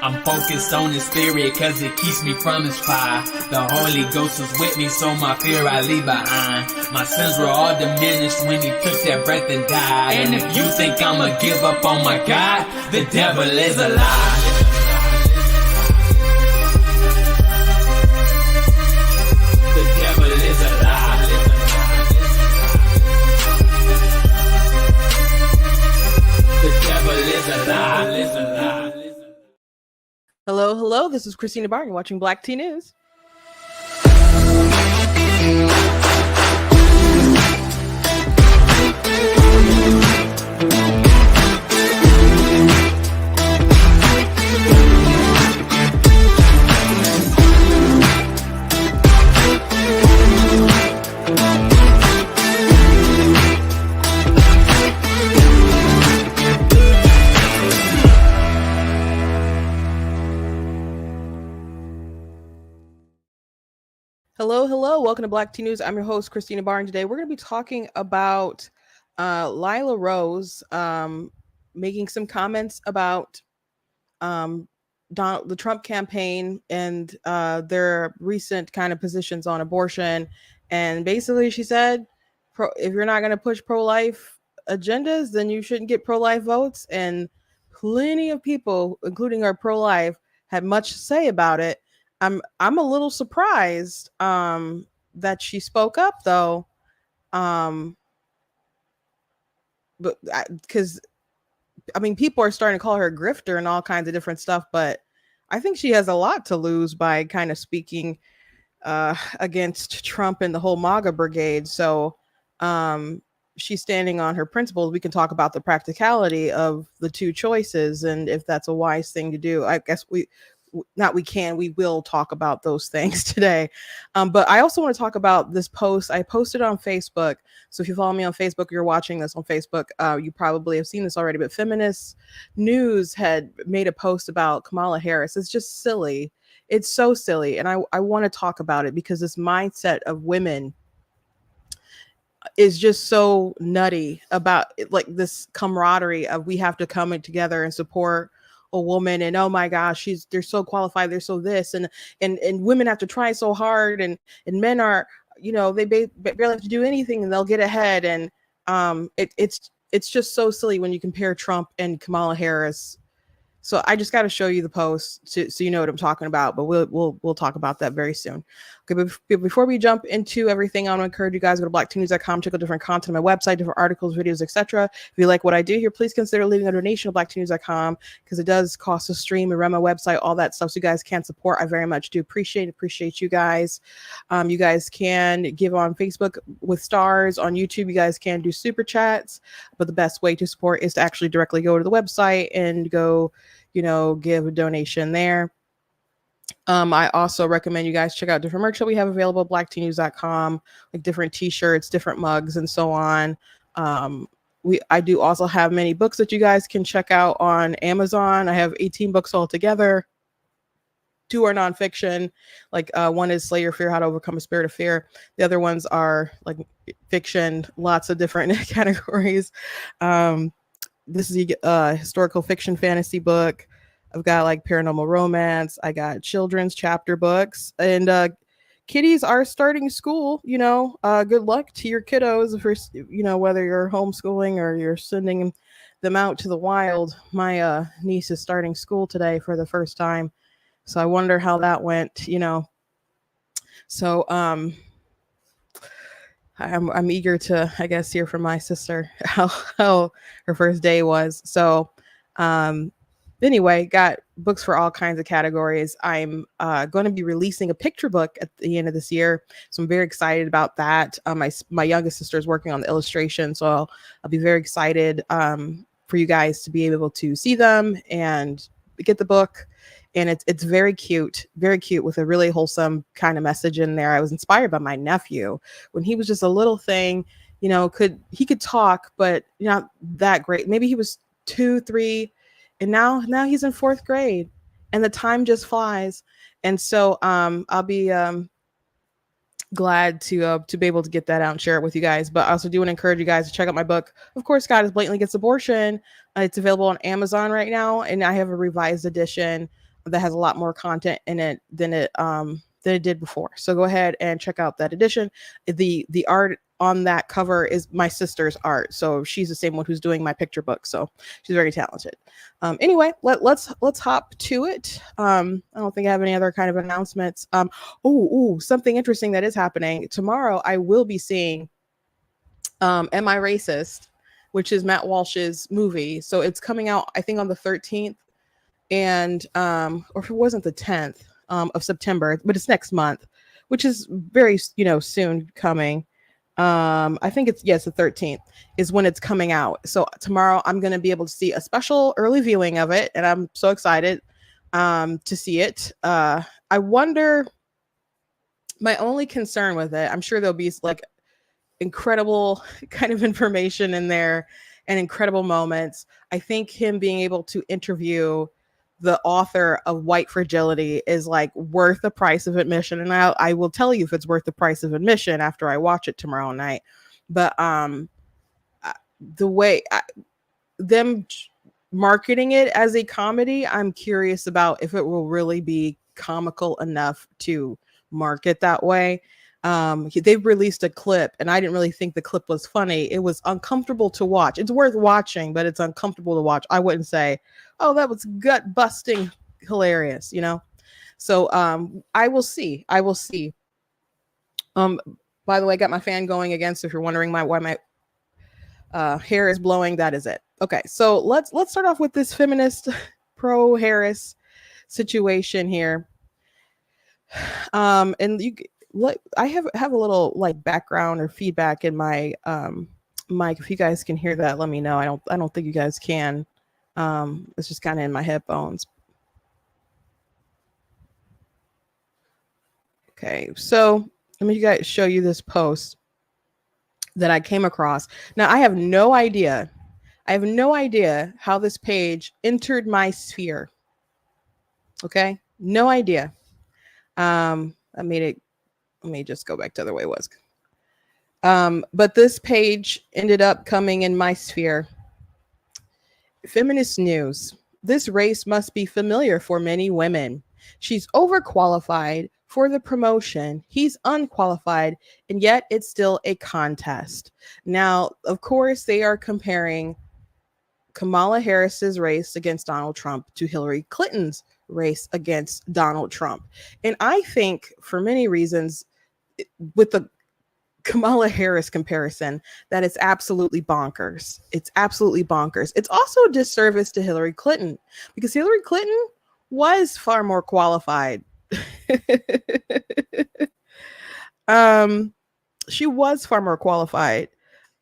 I'm focused on his spirit cause it keeps me from his fire. The Holy Ghost was with me, so my fear I leave behind. My sins were all diminished when he took that breath and died. And if you think I'ma give up on my God, the devil is a lie. The devil is a lie. The devil is a lie. Hello, hello. This is Christina Barr. You're watching Black Tea News. Hello, hello. Welcome to Black Tea News. I'm your host, Christina Barr, and today we're going to be talking about Lila Rose making some comments about the Trump campaign and their recent kind of positions on abortion. And basically, she said, if you're not going to push pro-life agendas, then you shouldn't get pro-life votes. And plenty of people, including our pro-life, had much to say about it. I'm a little surprised that she spoke up, though, but because I mean, people are starting to call her a grifter and all kinds of different stuff, but I think she has a lot to lose by kind of speaking against Trump and the whole MAGA brigade. So she's standing on her principles. We can talk about the practicality of the two choices and if that's a wise thing to do. I guess we will talk about those things today. But I also want to talk about this post I posted on Facebook. So if you follow me on Facebook, you're watching this on Facebook, you probably have seen this already, but Feminists News had made a post about Kamala Harris. It's just silly. It's so silly. And I want to talk about it because this mindset of women is just so nutty about like this camaraderie of we have to come together and support a woman, and oh my gosh, they're so qualified, they're so this, and women have to try so hard, and men are, they barely have to do anything and they'll get ahead. And it's just so silly when you compare Trump and Kamala Harris. So I just got to show you the post so you know what I'm talking about, but we'll talk about that very soon. Okay, but before we jump into everything, I want to encourage you guys to go to blacktnews.com, check out different content on my website, different articles, videos, etc. If you like what I do here, please consider leaving a donation at blacktnews.com because it does cost a stream and run my website, all that stuff. So you guys can support. I very much do appreciate you guys. You guys can give on Facebook with stars. On YouTube, you guys can do super chats, but the best way to support is to actually directly go to the website and go give a donation there. I also recommend you guys check out different merch that we have available at blacktnews.com, like different t-shirts, different mugs, and so on. I do also have many books that you guys can check out on Amazon. I have 18 books altogether. 2 are nonfiction. Like one is Slay Your Fear, How to Overcome a Spirit of Fear. The other ones are like fiction, lots of different categories. This is a historical fiction fantasy book. I've got like paranormal romance. I got children's chapter books, and kiddies are starting school. Good luck to your kiddos if whether you're homeschooling or you're sending them out to the wild. My niece is starting school today for the first time, so I wonder how that went. So I'm eager to, I guess, hear from my sister how her first day was. So anyway, got books for all kinds of categories. I'm going to be releasing a picture book at the end of this year, so I'm very excited about that. My youngest sister is working on the illustration, so I'll be very excited for you guys to be able to see them and get the book. And it's very cute with a really wholesome kind of message in there. I was inspired by my nephew when he was just a little thing, he could talk, but not that great. Maybe he was 2, 3, and now he's in 4th grade, and the time just flies. And so I'll be glad to be able to get that out and share it with you guys. But I also do want to encourage you guys to check out my book. Of course, God is Blatantly Against Abortion. It's available on Amazon right now, and I have a revised edition that has a lot more content in it than it did before. So go ahead and check out that edition. The art on that cover is my sister's art, so she's the same one who's doing my picture book. So she's very talented. Anyway, let's hop to it. I don't think I have any other kind of announcements. Something interesting that is happening tomorrow. I will be seeing Am I Racist, which is Matt Walsh's movie. So it's coming out, I think, on the 13th, and or if it wasn't the 10th of September, but it's next month, which is very soon coming. I think it's the 13th is when it's coming out. So tomorrow I'm going to be able to see a special early viewing of it, and I'm so excited to see it. I wonder, my only concern with it, I'm sure there'll be like incredible kind of information in there and incredible moments. I think him being able to interview the author of White Fragility is like worth the price of admission. And I will tell you if it's worth the price of admission after I watch it tomorrow night. But the way them marketing it as a comedy, I'm curious about if it will really be comical enough to market that way. They've released a clip, and I didn't really think the clip was funny. It was uncomfortable to watch. It's worth watching, but it's uncomfortable to watch. I wouldn't say, oh, that was gut busting hilarious, So I will see. By the way, I got my fan going again. So if you're wondering why my hair is blowing, that is it. Okay, so let's start off with this feminist pro Harris situation here. And I have a little like background or feedback in my mic. If you guys can hear that, let me know. I don't think you guys can. It's just kind of in my headphones. Okay, so let me show you this post that I came across. Now I have no idea how this page entered my sphere. Okay, no idea. I made it. Let me just go back to the way it was. But this page ended up coming in my sphere. Feminist news. This race must be familiar for many women. She's overqualified for the promotion. He's unqualified, and yet it's still a contest. Now, of course, they are comparing Kamala Harris's race against Donald Trump to Hillary Clinton's race against Donald Trump. And I think for many reasons, with the Kamala Harris comparison, that it's absolutely bonkers. It's absolutely bonkers. It's also a disservice to Hillary Clinton because Hillary Clinton was far more qualified. She was far more qualified.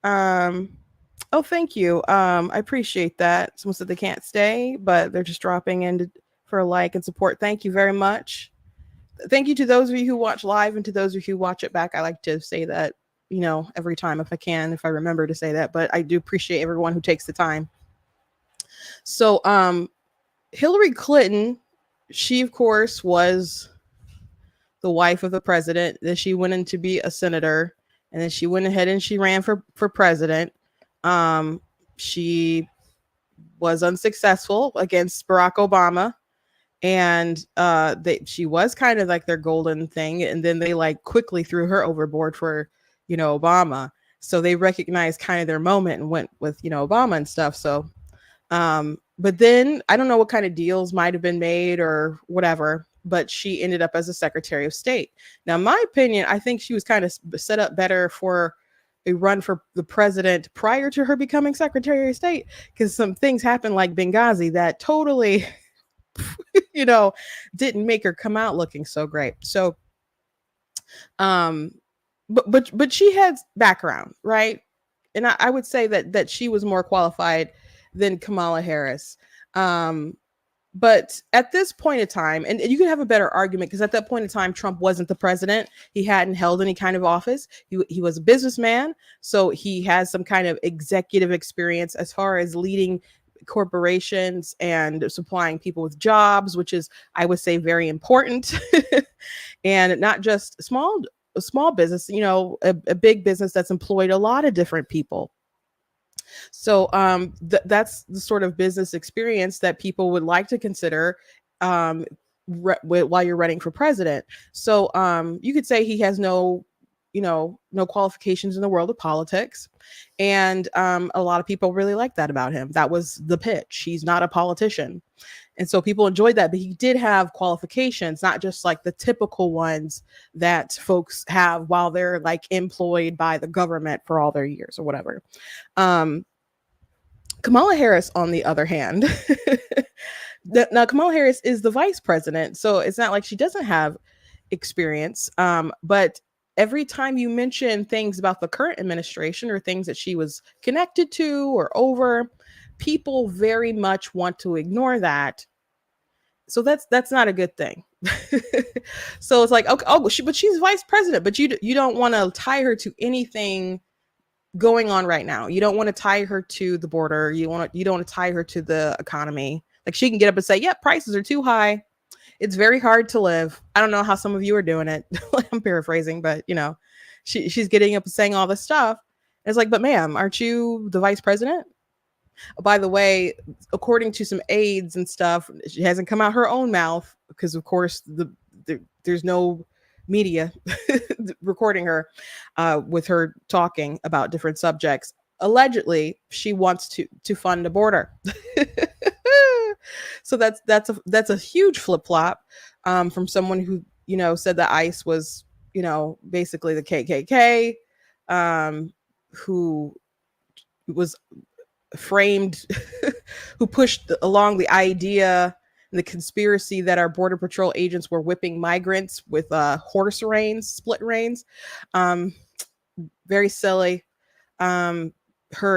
Oh, thank you. I appreciate that. Someone said they can't stay, but they're just dropping in for a like and support. Thank you very much. Thank you to those of you who watch live and to those of you who watch it back. I like to say that, every time if I can, if I remember to say that, but I do appreciate everyone who takes the time. So, Hillary Clinton, she of course was the wife of the president. Then she went in to be a senator, and then she went ahead and she ran for president. She was unsuccessful against Barack Obama. And she was kind of like their golden thing, and then they like quickly threw her overboard for Obama. So they recognized kind of their moment and went with Obama and stuff. So but then I don't know what kind of deals might have been made or whatever, but she ended up as a Secretary of State. Now, in my opinion, I think she was kind of set up better for a run for the president prior to her becoming Secretary of State, because some things happened like Benghazi that totally didn't make her come out looking so great. So, but she had background, right? And I would say that she was more qualified than Kamala Harris. But at this point in time, and you could have a better argument because at that point in time, Trump wasn't the president. He hadn't held any kind of office. He was a businessman. So he has some kind of executive experience as far as leading corporations and supplying people with jobs, which is, I would say, very important. And not just small small business, a big business that's employed a lot of different people. So that's the sort of business experience that people would like to consider um, while you're running for president. So you could say he has no qualifications in the world of politics. And a lot of people really like that about him. That was the pitch. He's not a politician. And so people enjoyed that, but he did have qualifications, not just like the typical ones that folks have while they're like employed by the government for all their years or whatever. Kamala Harris, on the other hand, now Kamala Harris is the vice president, so it's not like she doesn't have experience. But every time you mention things about the current administration or things that she was connected to or over, people very much want to ignore that. So that's not a good thing. So it's like, okay, but she's vice president, but you don't want to tie her to anything going on right now. You don't want to tie her to the border. You don't want to tie her to the economy. Like she can get up and say, "Yep, prices are too high. It's very hard to live." I don't know how some of you are doing it. I'm paraphrasing, but she's getting up and saying all this stuff. And it's like, but ma'am, aren't you the vice president? By the way, according to some aides and stuff, she hasn't come out her own mouth because, of course, there's no media recording her with her talking about different subjects. Allegedly, she wants to fund a border. So that's a huge flip flop from someone who said that ICE was basically the KKK, who was framed, who pushed along the idea and the conspiracy that our border patrol agents were whipping migrants with horse reins, split reins. Very silly.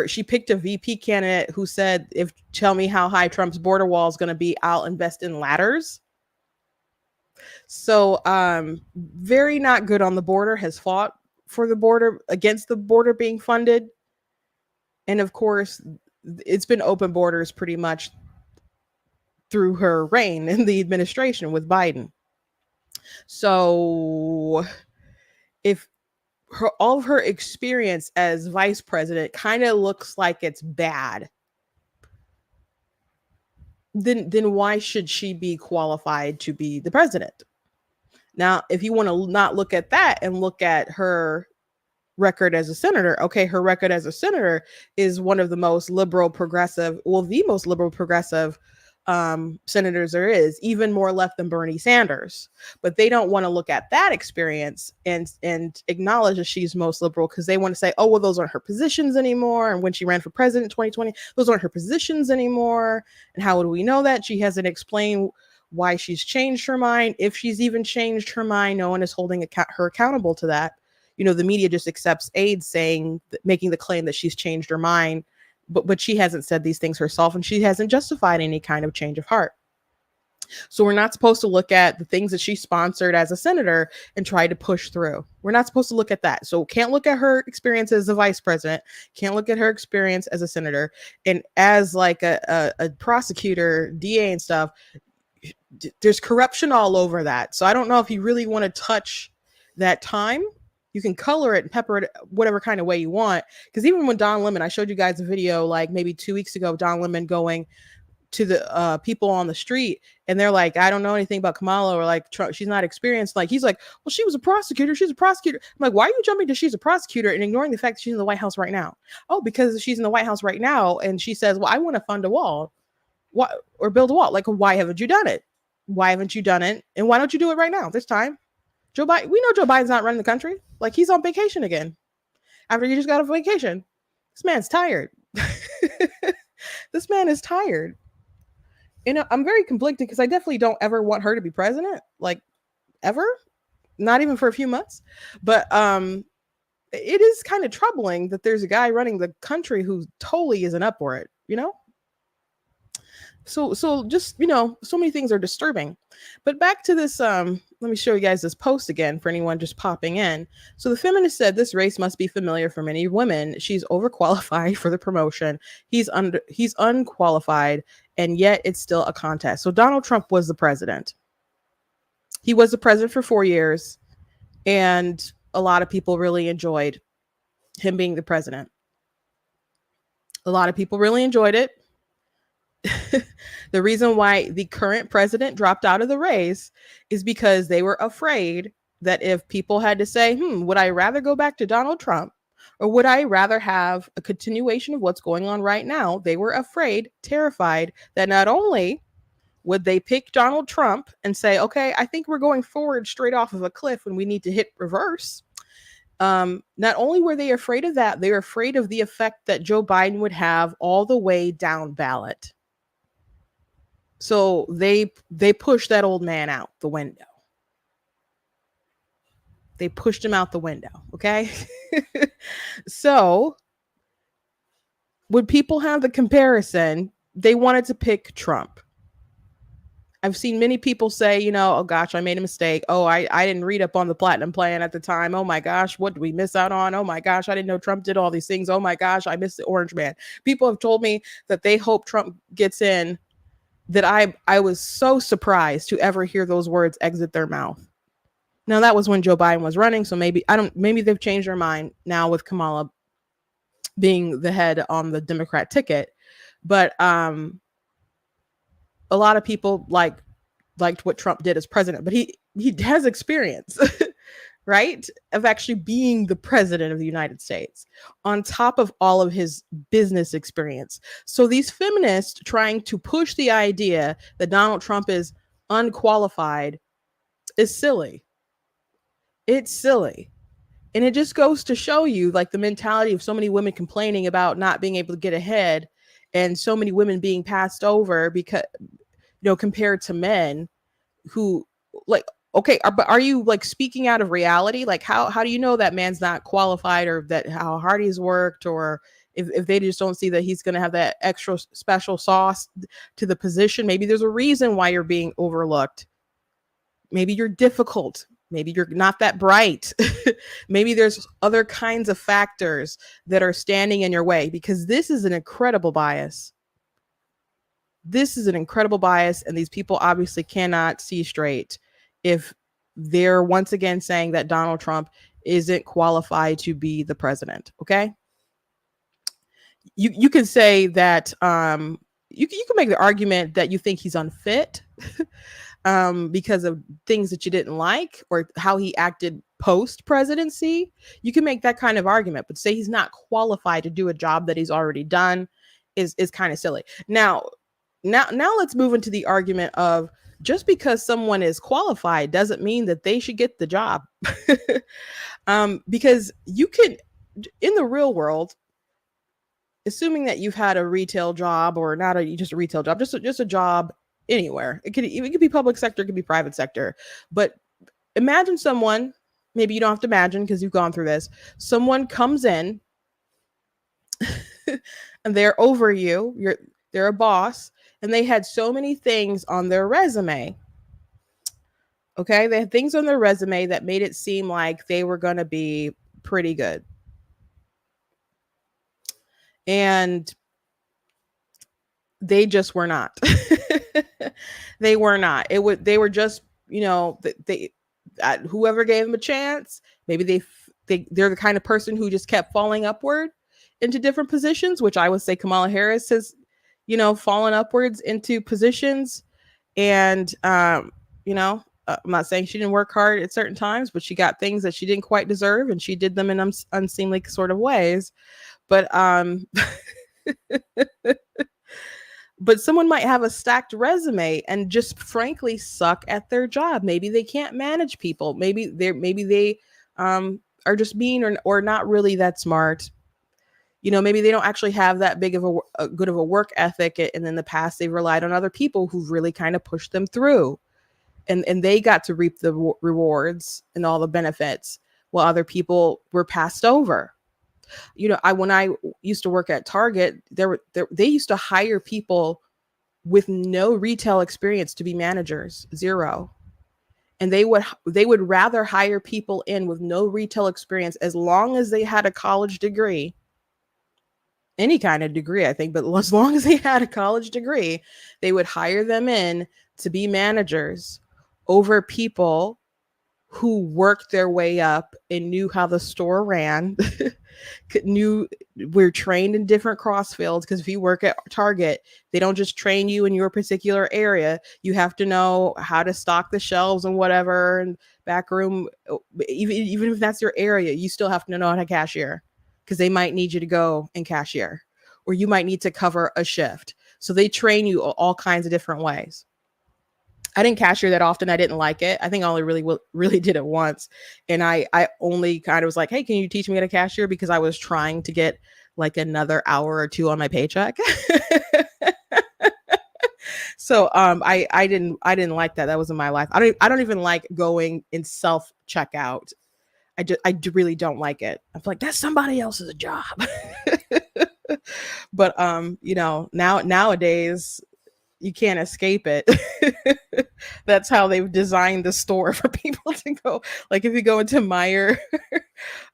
She picked a VP candidate who said, tell me how high Trump's border wall is going to be, I'll invest in ladders. So very not good on the border, has fought for the border, against the border being funded. And of course, it's been open borders pretty much through her reign in the administration with Biden. So if all of her experience as vice president kind of looks like it's bad, then why should she be qualified to be the president? Now, if you want to not look at that and look at her record as a senator, okay, her record as a senator is one of the most liberal progressive, the most liberal progressive senators there is, even more left than Bernie Sanders. But they don't want to look at that experience and acknowledge that she's most liberal, because they want to say, oh, well, those aren't her positions anymore. And when she ran for president in 2020, those aren't her positions anymore. And how would we know that? She hasn't explained why she's changed her mind. If she's even changed her mind, no one is holding her accountable to that. The media just accepts aides making the claim that she's changed her mind, but she hasn't said these things herself, and she hasn't justified any kind of change of heart. So we're not supposed to look at the things that she sponsored as a senator and try to push through. We're not supposed to look at that. So can't look at her experience as a vice president, can't look at her experience as a senator, and as like a prosecutor, DA and stuff. There's corruption all over that. So I don't know if you really want to touch that time. You can color it and pepper it whatever kind of way you want. Because even when Don Lemon, I showed you guys a video like maybe 2 weeks ago, Don Lemon going to the people on the street, and they're like, I don't know anything about Kamala, or like, she's not experienced. Like, he's like, well, she was a prosecutor. She's a prosecutor. I'm like, why are you jumping to she's a prosecutor and ignoring the fact that she's in the White House right now? Oh, because she's in the White House right now. And she says, well, I want to fund a wall. Or build a wall. Like, why haven't you done it? Why haven't you done it? And why don't you do it right now? This time. Joe Biden, we know Joe Biden's not running the country. Like, he's on vacation again. After you just got off vacation. This man's tired. This man is tired. I'm very conflicted because I definitely don't ever want her to be president. Like, ever. Not even for a few months. But it is kind of troubling that there's a guy running the country who totally isn't up for it, So just, so many things are disturbing. But back to this, let me show you guys this post again for anyone just popping in. So the feminist said this race must be familiar for many women. She's overqualified for the promotion. He's unqualified, and yet it's still a contest. So Donald Trump was the president. He was the president for 4 years, and a lot of people really enjoyed him being the president. A lot of people really enjoyed it. The reason why the current president dropped out of the race is because they were afraid that if people had to say, would I rather go back to Donald Trump or would I rather have a continuation of what's going on right now? They were afraid, terrified that not only would they pick Donald Trump and say, okay, I think we're going forward straight off of a cliff when we need to hit reverse. Not only were they afraid of that, they were afraid of the effect that Joe Biden would have all the way down ballot. So they pushed that old man out the window. They pushed him out the window. Okay. So would people have the comparison? They wanted to pick Trump. I've seen many people say, oh gosh, I made a mistake. Oh, I didn't read up on the platinum plan at the time. Oh my gosh, what did we miss out on? Oh my gosh, I didn't know Trump did all these things. Oh my gosh, I missed the orange man. People have told me that they hope Trump gets in, that I was so surprised to ever hear those words exit their mouth. Now that was when Joe Biden was running. So maybe they've changed their mind now with Kamala being the head on the Democrat ticket. But, a lot of people liked what Trump did as president, but he has experience, right, of actually being the president of the United States on top of all of his business experience. So these feminists trying to push the idea that Donald Trump is unqualified is silly. It's silly. And it just goes to show you like the mentality of so many women complaining about not being able to get ahead and so many women being passed over because, compared to men who like, okay, but are you like speaking out of reality? Like how do you know that man's not qualified or that how hard he's worked, or if they just don't see that he's going to have that extra special sauce to the position? Maybe there's a reason why you're being overlooked. Maybe you're difficult. Maybe you're not that bright. Maybe there's other kinds of factors that are standing in your way, because this is an incredible bias. This is an incredible bias, and these people obviously cannot see straight if they're once again saying that Donald Trump isn't qualified to be the president. Okay. You can say that you can make the argument that you think he's unfit because of things that you didn't like or how he acted post presidency. You can make that kind of argument, but say he's not qualified to do a job that he's already done is kind of silly. Now let's move into the argument of just because someone is qualified doesn't mean that they should get the job. Because you can, in the real world, assuming that you've had a retail job or not just a retail job, just a job anywhere. It could be public sector, it could be private sector. But imagine someone, maybe you don't have to imagine because you've gone through this. Someone comes in and they're over you. They're a boss. And they had so many things on their resume. Okay. They had things on their resume that made it seem like they were going to be pretty good. And they just were not. They were not. They were just, whoever gave them a chance, maybe they're the kind of person who just kept falling upward into different positions, which I would say Kamala Harris has, fallen upwards into positions. And, I'm not saying she didn't work hard at certain times, but she got things that she didn't quite deserve, and she did them in unseemly sort of ways. But, but someone might have a stacked resume and just frankly suck at their job. Maybe they can't manage people. Maybe they are just mean or not really that smart. Maybe they don't actually have that big of a good of a work ethic. And in the past, they've relied on other people who've really kind of pushed them through. And they got to reap the rewards and all the benefits while other people were passed over. When I used to work at Target, they used to hire people with no retail experience to be managers, zero. And they would rather hire people in with no retail experience as long as they had a college degree. Any kind of degree, I think, but as long as they had a college degree, they would hire them in to be managers over people who worked their way up and knew how the store ran, knew we're trained in different cross fields, because if you work at Target, they don't just train you in your particular area. You have to know how to stock the shelves and whatever, and back room, even if that's your area, you still have to know how to cashier, because they might need you to go and cashier, or you might need to cover a shift. So they train you all kinds of different ways. I didn't cashier that often. I didn't like it. I think I only really did it once. And I only kind of was like, hey, can you teach me how to cashier? Because I was trying to get like another hour or two on my paycheck. So I didn't like that. That wasn't my life. I don't even like going in self checkout. I really don't like it. I feel like that's somebody else's job. But nowadays you can't escape it. That's how they've designed the store for people to go. Like if you go into Meijer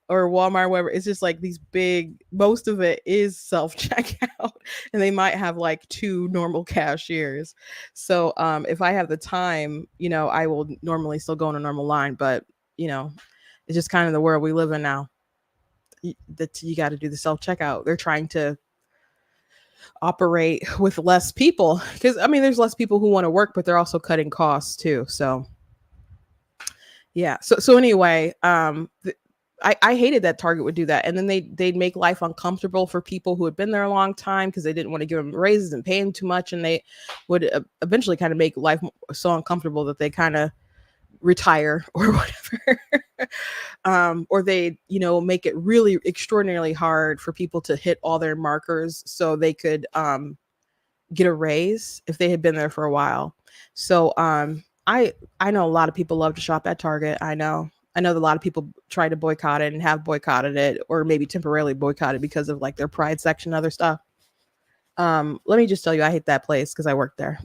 or Walmart, whatever, it's just like these big, most of it is self checkout, and they might have like two normal cashiers. So if I have the time, I will normally still go on a normal line, but it's just kind of the world we live in now. That you got to do the self checkout. They're trying to operate with less people, because there's less people who want to work, but they're also cutting costs too. So yeah. So anyway, I hated that Target would do that, and then they'd make life uncomfortable for people who had been there a long time, because they didn't want to give them raises and pay them too much, and they would eventually kind of make life so uncomfortable that they kind of retire or whatever. Or they make it really extraordinarily hard for people to hit all their markers so they could get a raise if they had been there for a while. So I know a lot of people love to shop at Target. I know that a lot of people try to boycott it and have boycotted it, or maybe temporarily boycotted because of like their pride section and other stuff. Let me just tell you, I hate that place because I worked there.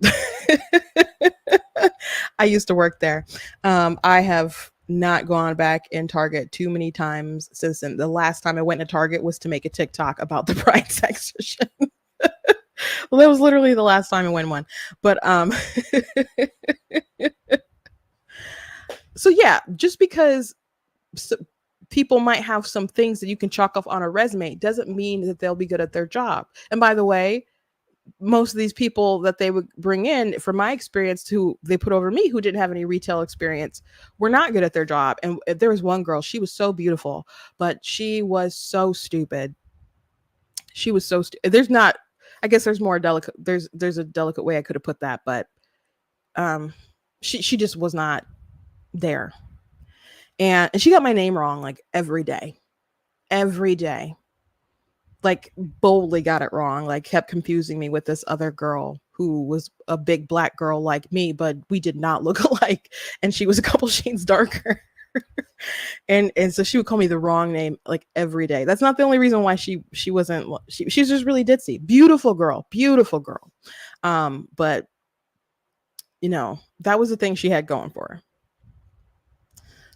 I used to work there. I have not gone back in Target too many times since then. The last time I went to Target was to make a TikTok about the pride section. Well, that was literally the last time I went one. But so yeah, just because people might have some things that you can chalk off on a resume doesn't mean that they'll be good at their job. And by the way, most of these people that they would bring in, from my experience, who they put over me, who didn't have any retail experience, were not good at their job. And there was one girl, she was so beautiful, but she was so stupid. She was so there's not, I guess there's more delicate, there's a delicate way I could have put that, but she just was not there. And she got my name wrong like every day. Like boldly got it wrong, like kept confusing me with this other girl who was a big black girl like me, but we did not look alike, and she was a couple shades darker. and so she would call me the wrong name like every day. That's not the only reason why she wasn't, she's just really ditzy. Beautiful girl. But that was the thing she had going for her.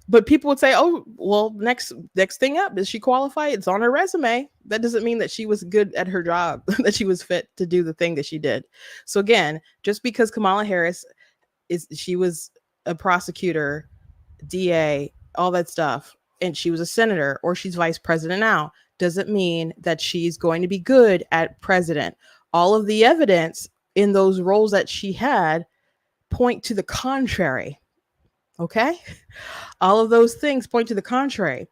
But people would say, oh, well, next thing up, is she qualified? It's on her resume. That doesn't mean that she was good at her job, that she was fit to do the thing that she did. So again, just because Kamala Harris she was a prosecutor, DA, all that stuff, and she was a senator, or she's vice president now, doesn't mean that she's going to be good at president. All of the evidence in those roles that she had point to the contrary. Okay? All of those things point to the contrary.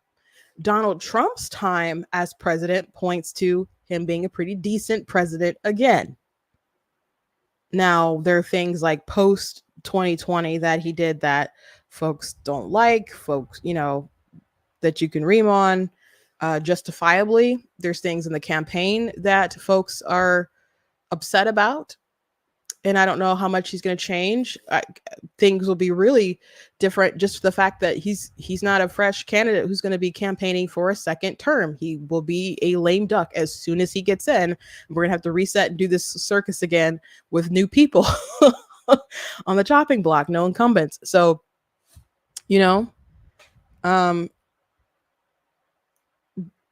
Donald Trump's time as president points to him being a pretty decent president again. Now, there are things like post 2020 that he did that folks don't like, that you can ream on justifiably. There's things in the campaign that folks are upset about. And I don't know how much he's going to change. Things will be really different. Just the fact that he's not a fresh candidate who's going to be campaigning for a second term. He will be a lame duck as soon as he gets in. We're going to have to reset and do this circus again with new people on the chopping block, no incumbents. So,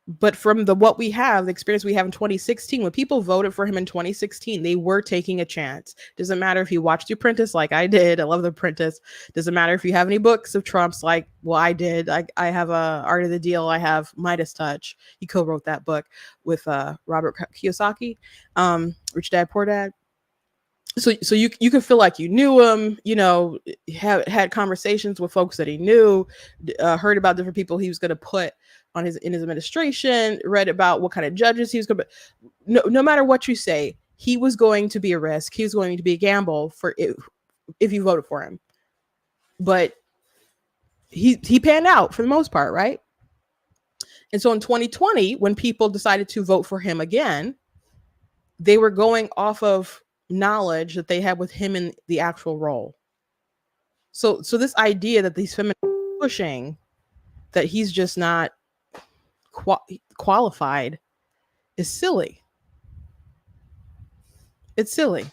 But from what we have, the experience we have in 2016, when people voted for him in 2016, they were taking a chance. Doesn't matter if you watched The Apprentice like I did. I love The Apprentice. Doesn't matter if you have any books of Trump's like, well, I did. I have Art of the Deal. I have Midas Touch. He co-wrote that book with Robert Kiyosaki, Rich Dad Poor Dad. So you can feel like you knew him, had conversations with folks that he knew, heard about different people he was going to put on in his administration, read about what kind of judges he was going to. No matter what you say, he was going to be a risk. He was going to be a gamble for if you voted for him. But he panned out for the most part, right? And so in 2020, when people decided to vote for him again, they were going off of knowledge that they had with him in the actual role. So this idea that these feminists are pushing that he's just not qualified is silly. It's silly.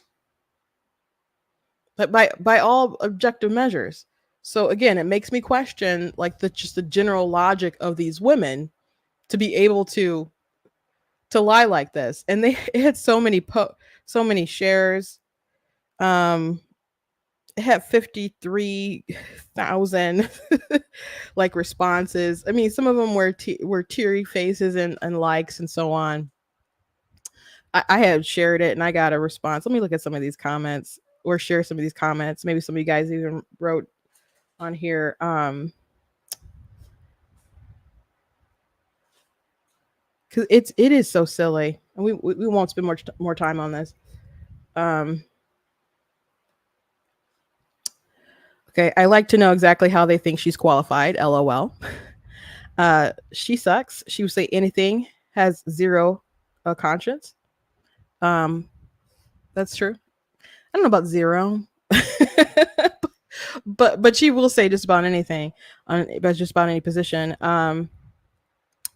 But by all objective measures. So again, it makes me question like the general logic of these women to be able to lie like this. And it had so many shares. It had 53,000 like responses. I mean, some of them were teary faces and likes and so on. I had shared it and I got a response. Let me look at some of these comments or share some of these comments. Maybe some of you guys even wrote on here. Because it is so silly, and we won't spend more time on this. Okay, I like to know exactly how they think she's qualified. LOL. She sucks. She would say anything. Has zero conscience. That's true. I don't know about zero, but she will say just about anything about just about any position.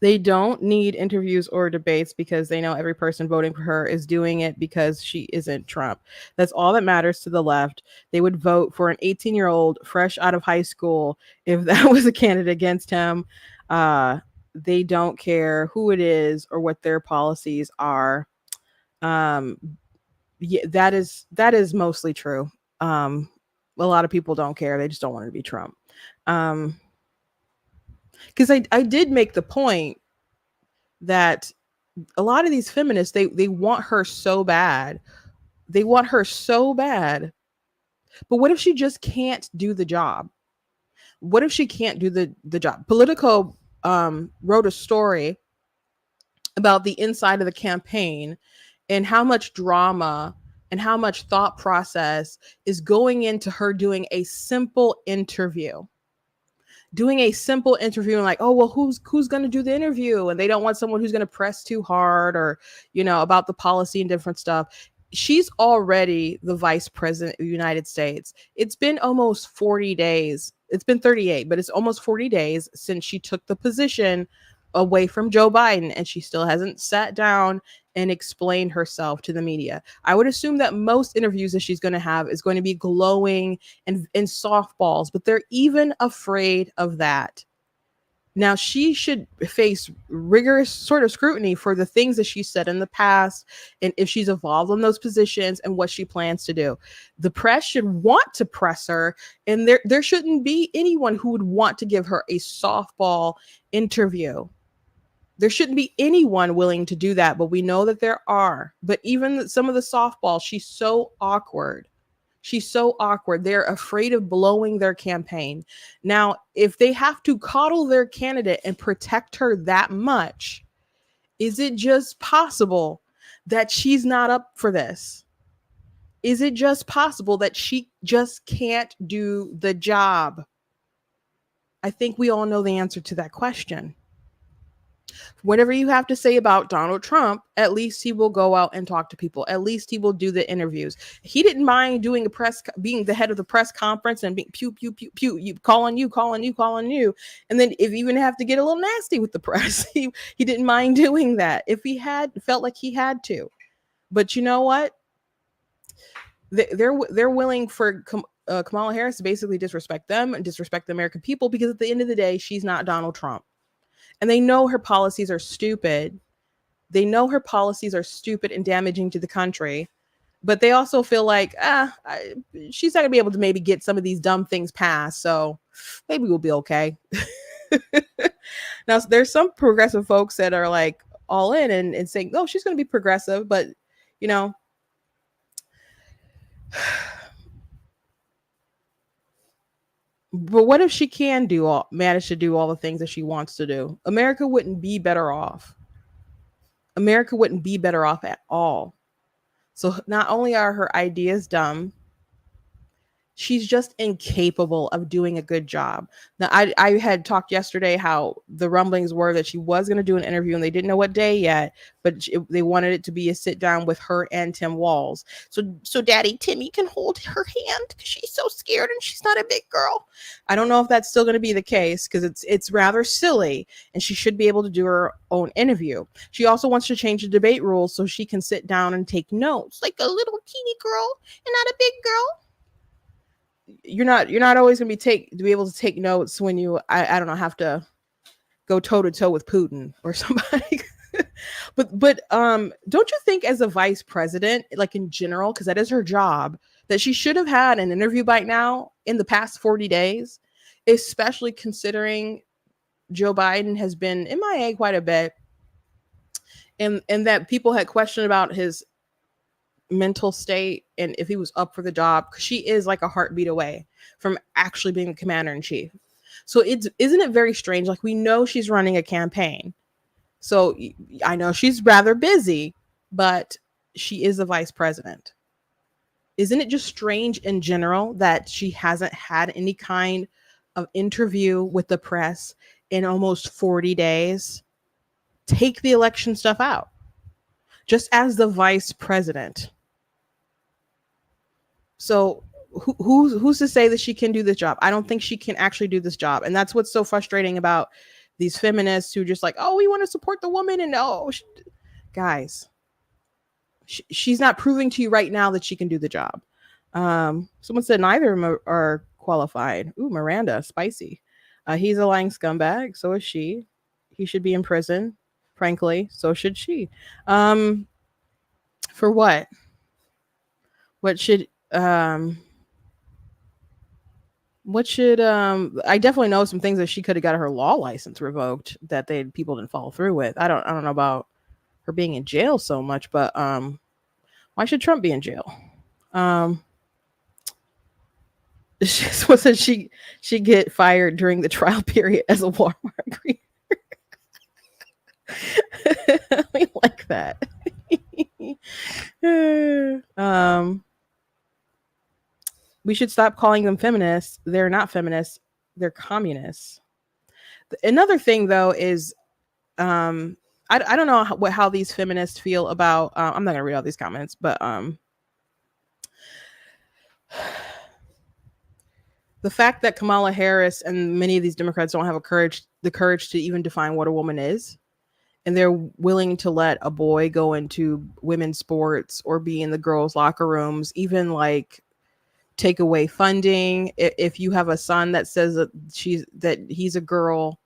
They don't need interviews or debates because they know every person voting for her is doing it because she isn't Trump. That's all that matters to the left. They would vote for an 18-year-old fresh out of high school if that was a candidate against him. They don't care who it is or what their policies are. Yeah, that is mostly true. A lot of people don't care. They just don't want to be Trump. Because I did make the point that a lot of these feminists, they want her so bad. They want her so bad. But what if she just can't do the job? What if she can't do the job? Politico wrote a story about the inside of the campaign and how much drama and how much thought process is going into her doing a simple interview. And like, oh, well, who's going to do the interview? And they don't want someone who's going to press too hard or, about the policy and different stuff. She's already the vice president of the United States. It's been almost 40 days. It's been 38, but it's almost 40 days since she took the position away from Joe Biden, and she still hasn't sat down and explained herself to the media. I would assume that most interviews that she's going to have is going to be glowing and softballs, but they're even afraid of that. Now, she should face rigorous sort of scrutiny for the things that she said in the past and if she's evolved on those positions and what she plans to do. The press should want to press her, and there shouldn't be anyone who would want to give her a softball interview. There shouldn't be anyone willing to do that, but we know that there are. But even some of the softballs, she's so awkward. They're afraid of blowing their campaign. Now, if they have to coddle their candidate and protect her that much, is it just possible that she's not up for this? Is it just possible that she just can't do the job? I think we all know the answer to that question. Whatever you have to say about Donald Trump, at least he will go out and talk to people. At least he will do the interviews. He didn't mind doing being the head of the press conference and being pew, pew, pew, pew, you calling you. And then if you even have to get a little nasty with the press, he didn't mind doing that if he felt like he had to. But you know what? They're willing for Kamala Harris to basically disrespect them and disrespect the American people because at the end of the day, she's not Donald Trump. and they know her policies are stupid. They know her policies are stupid and damaging to the country, but they also feel like, she's not gonna be able to maybe get some of these dumb things passed, so maybe we'll be okay. Now, there's some progressive folks that are like all in and saying, oh, she's gonna be progressive, but you know, but what if she can manage to do all the things that she wants to do? America wouldn't be better off. America wouldn't be better off at all. So not only are her ideas dumb, she's just incapable of doing a good job. Now, I had talked yesterday how the rumblings were that she was going to do an interview and they didn't know what day yet, but they wanted it to be a sit down with her and Tim Walz. So Daddy Timmy can hold her hand because she's so scared and she's not a big girl. I don't know if that's still going to be the case because it's rather silly, and she should be able to do her own interview. She also wants to change the debate rules so she can sit down and take notes like a little teeny girl and not a big girl. You're not always gonna be able to take notes when you I don't know, have to go toe to toe with Putin or somebody. but don't you think as a vice president, like in general, because that is her job, that she should have had an interview by now in the past 40 days, especially considering Joe Biden has been MIA quite a bit, and that people had questioned about his mental state and if he was up for the job, because she is like a heartbeat away from actually being the commander in chief. So isn't it very strange? Like, we know she's running a campaign, so I know she's rather busy, but she is the vice president. Isn't it just strange in general that she hasn't had any kind of interview with the press in almost 40 days? Take the election stuff out. Just as the vice president. So who's to say that she can do this job? I don't think she can actually do this job. And that's what's so frustrating about these feminists who just like, oh, we want to support the woman. And guys, she's not proving to you right now that she can do the job. Someone said neither of them are qualified. Ooh, Miranda, spicy. He's a lying scumbag. So is she. He should be in prison. Frankly, so should she. For what? What should I definitely know some things that she could have got her law license revoked that people didn't follow through with. I don't know about her being in jail so much, but why should Trump be in jail? Said she get fired during the trial period as a Walmart greeter. We like that. We should stop calling them feminists. They're not feminists. They're communists. Another thing, though, is I don't know how these feminists feel about. I'm not gonna read all these comments, but the fact that Kamala Harris and many of these Democrats don't have the courage to even define what a woman is, and they're willing to let a boy go into women's sports or be in the girls' locker rooms, even like take away funding. If you have a son that says that he's a girl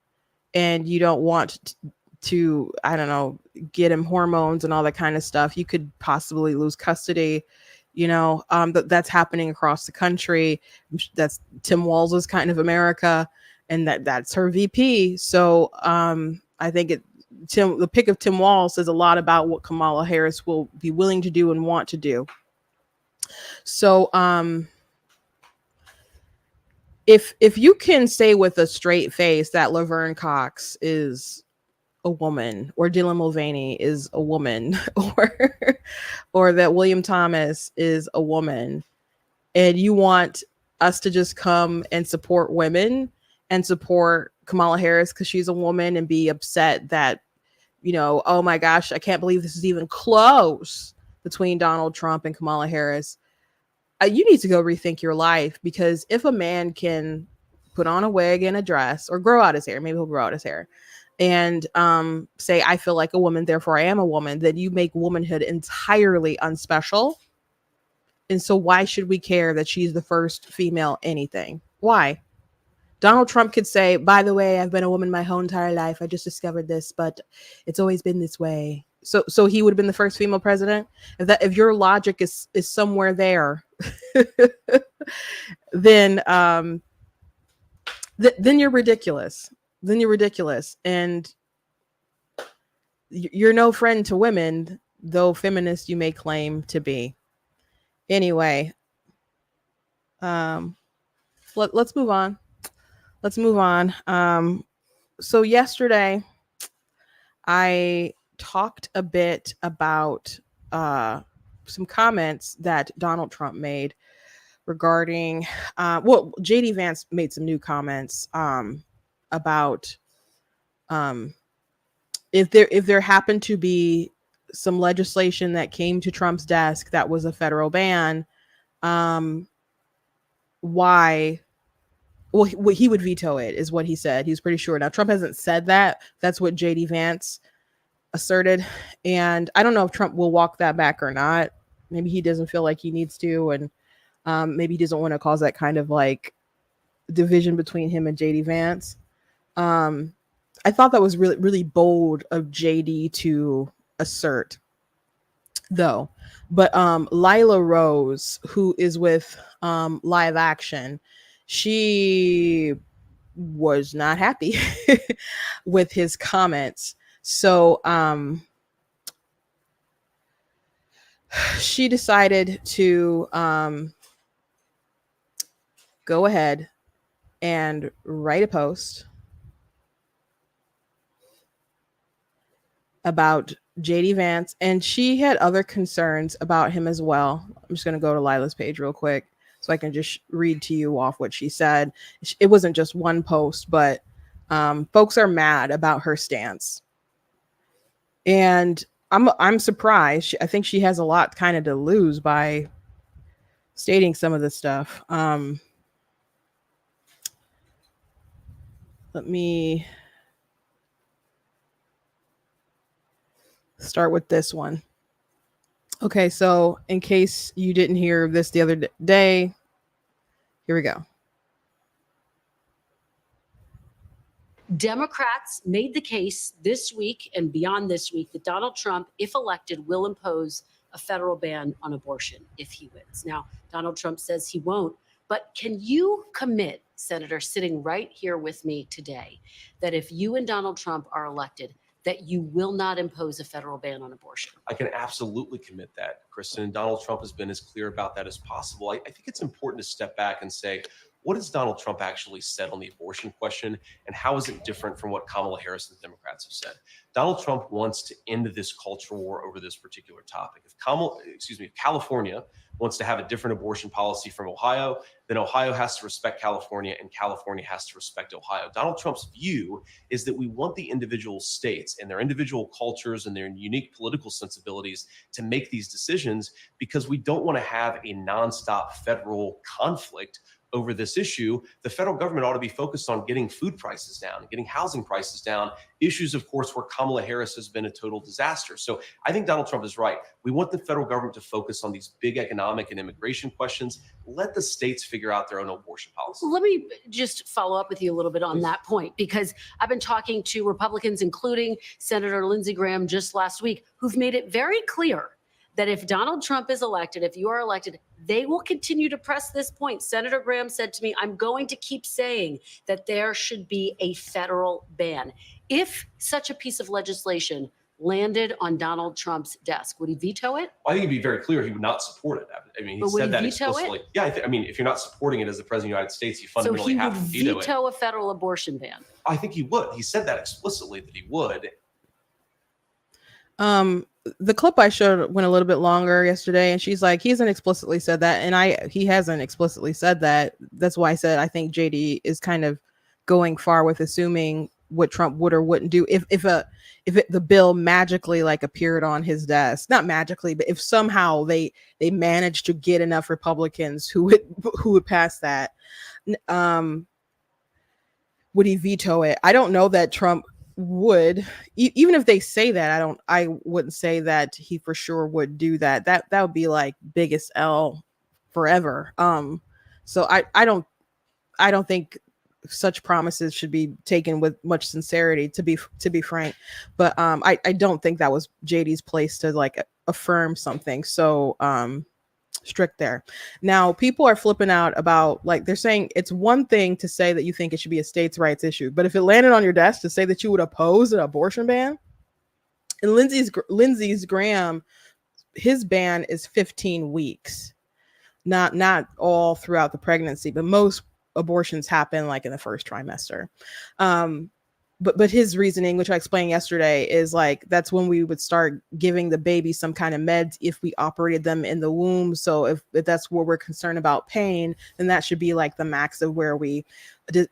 and you don't want to, I don't know, get him hormones and all that kind of stuff, you could possibly lose custody. That's happening across the country. That's Tim Walz's kind of America, and that's her VP. So I think the pick of Tim Walz says a lot about what Kamala Harris will be willing to do and want to do. So if you can say with a straight face that Laverne Cox is a woman, or Dylan Mulvaney is a woman, or that William Thomas is a woman, and you want us to just come and support women and support Kamala Harris because she's a woman, and be upset that, oh my gosh, I can't believe this is even close between Donald Trump and Kamala Harris. You need to go rethink your life, because if a man can put on a wig and a dress, or grow out his hair, maybe he'll grow out his hair, and say, I feel like a woman, therefore I am a woman, then you make womanhood entirely unspecial. And so why should we care that she's the first female anything? Why? Donald Trump could say, by the way, I've been a woman my whole entire life. I just discovered this, but it's always been this way. So he would have been the first female president. If your logic is somewhere there, then then you're ridiculous. Then you're ridiculous, and you're no friend to women, though feminist you may claim to be. Anyway, let's move on. Let's move on. So yesterday, I talked a bit about some comments that Donald Trump made regarding, JD Vance made some new comments about if there happened to be some legislation that came to Trump's desk that was a federal ban, why? Well, he would veto it, is what he said. He's pretty sure. Now, Trump hasn't said that. That's what JD Vance asserted. And I don't know if Trump will walk that back or not. Maybe he doesn't feel like he needs to. And maybe he doesn't want to cause that kind of like division between him and JD Vance. I thought that was really, really bold of JD to assert, though. But Lila Rose, who is with Live Action, she was not happy with his comments. So she decided to go ahead and write a post about JD Vance, and she had other concerns about him as well. I'm just going to go to Lila's page real quick so I can just read to you off what she said. It wasn't just one post, but folks are mad about her stance. And I'm surprised. I think she has a lot kind of to lose by stating some of this stuff. Let me start with this one. Okay, so in case you didn't hear this the other day, here we go. Democrats made the case this week and beyond this week that Donald Trump, if elected, will impose a federal ban on abortion if he wins. Now, Donald Trump says he won't, but can you commit, Senator, sitting right here with me today, that if you and Donald Trump are elected, that you will not impose a federal ban on abortion? I can absolutely commit that, Kristen. And Donald Trump has been as clear about that as possible. I think it's important to step back and say, what has Donald Trump actually said on the abortion question, and how is it different from what Kamala Harris and the Democrats have said? Donald Trump wants to end this cultural war over this particular topic. If California wants to have a different abortion policy from Ohio, then Ohio has to respect California and California has to respect Ohio. Donald Trump's view is that we want the individual states and their individual cultures and their unique political sensibilities to make these decisions, because we don't want to have a nonstop federal conflict over this issue. The federal government ought to be focused on getting food prices down, getting housing prices down, issues, of course, where Kamala Harris has been a total disaster. So I think Donald Trump is right. We want the federal government to focus on these big economic and immigration questions. Let the states figure out their own abortion policy. Let me just follow up with you a little bit on that point, because I've been talking to Republicans, including Senator Lindsey Graham just last week, who've made it very clear that if Donald Trump is elected, if you are elected, they will continue to press this point. Senator Graham said to me, I'm going to keep saying that there should be a federal ban. If such a piece of legislation landed on Donald Trump's desk, would he veto it? Well, I think he'd be very clear he would not support it. I mean, he said that explicitly. Yeah, I mean, if you're not supporting it as the president of the United States, you fundamentally have to veto it. So he would veto a federal abortion ban? I think he would. He said that explicitly, that he would. The clip I showed went a little bit longer yesterday, and she's like, he hasn't explicitly said that, and he hasn't explicitly said that. That's why I said I think JD is kind of going far with assuming what Trump would or wouldn't do if the bill magically like appeared on his desk. Not magically, but if somehow they managed to get enough Republicans who would pass that, would he veto it? I don't know that Trump would. Even if they say that, I wouldn't say that he for sure would do that. That would be like biggest L forever. So I don't think such promises should be taken with much sincerity, to be frank. But I don't think that was JD's place to like affirm something so strict there. Now people are flipping out about, like, they're saying it's one thing to say that you think it should be a states' rights issue, but if it landed on your desk to say that you would oppose an abortion ban, and Lindsey's Graham, his ban is 15 weeks, not all throughout the pregnancy, but most abortions happen like in the first trimester. But his reasoning, which I explained yesterday, is like that's when we would start giving the baby some kind of meds if we operated them in the womb. So if that's where we're concerned about pain, then that should be like the max of where we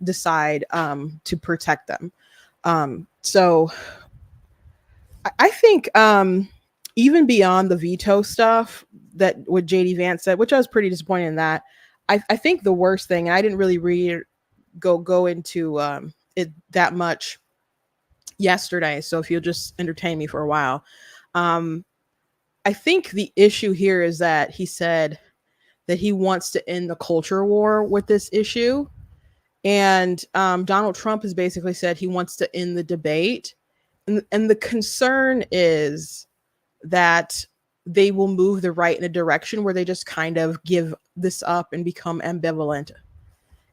decide to protect them. So I think even beyond the veto stuff, that what JD Vance said, which I was pretty disappointed in that, I think the worst thing, and I didn't really go into it that much yesterday, so if you'll just entertain me for a while, I think the issue here is that he said that he wants to end the culture war with this issue, and Donald Trump has basically said he wants to end the debate, and the concern is that they will move the right in a direction where they just kind of give this up and become ambivalent.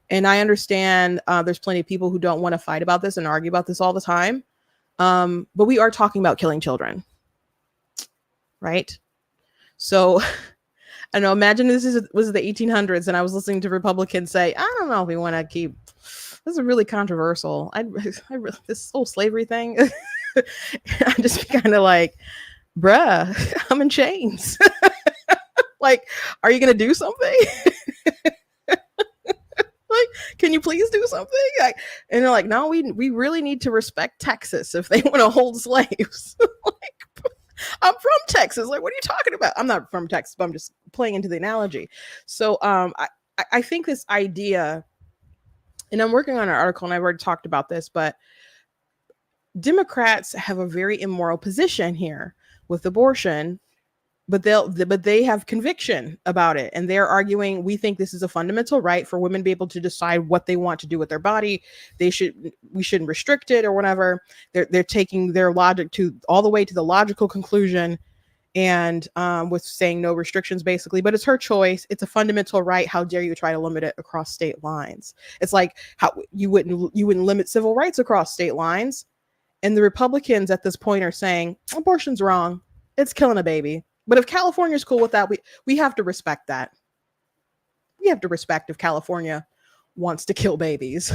And I understand there's plenty of people who don't want to fight about this and argue about this all the time. But we are talking about killing children, right? So I know, imagine was the 1800s and I was listening to Republicans say, I don't know if we want to keep, this is really controversial. I this whole slavery thing. I just kind of like, bruh, I'm in chains. Like, are you gonna do something? Like, can you please do something? Like, and they're like, no, we really need to respect Texas if they want to hold slaves. Like, I'm from Texas. Like, what are you talking about? I'm not from Texas, but I'm just playing into the analogy. So I think this idea, and I'm working on an article and I've already talked about this, but Democrats have a very immoral position here with abortion, but they have conviction about it, and they're arguing we think this is a fundamental right for women to be able to decide what they want to do with their body. We shouldn't restrict it or whatever. They're taking their logic to all the way to the logical conclusion, and with saying no restrictions basically, but it's her choice. It's a fundamental right. How dare you try to limit it across state lines? It's like how you wouldn't limit civil rights across state lines. And the Republicans at this point are saying abortion's wrong. It's killing a baby. But if California's cool with that, we have to respect that. We have to respect if California wants to kill babies.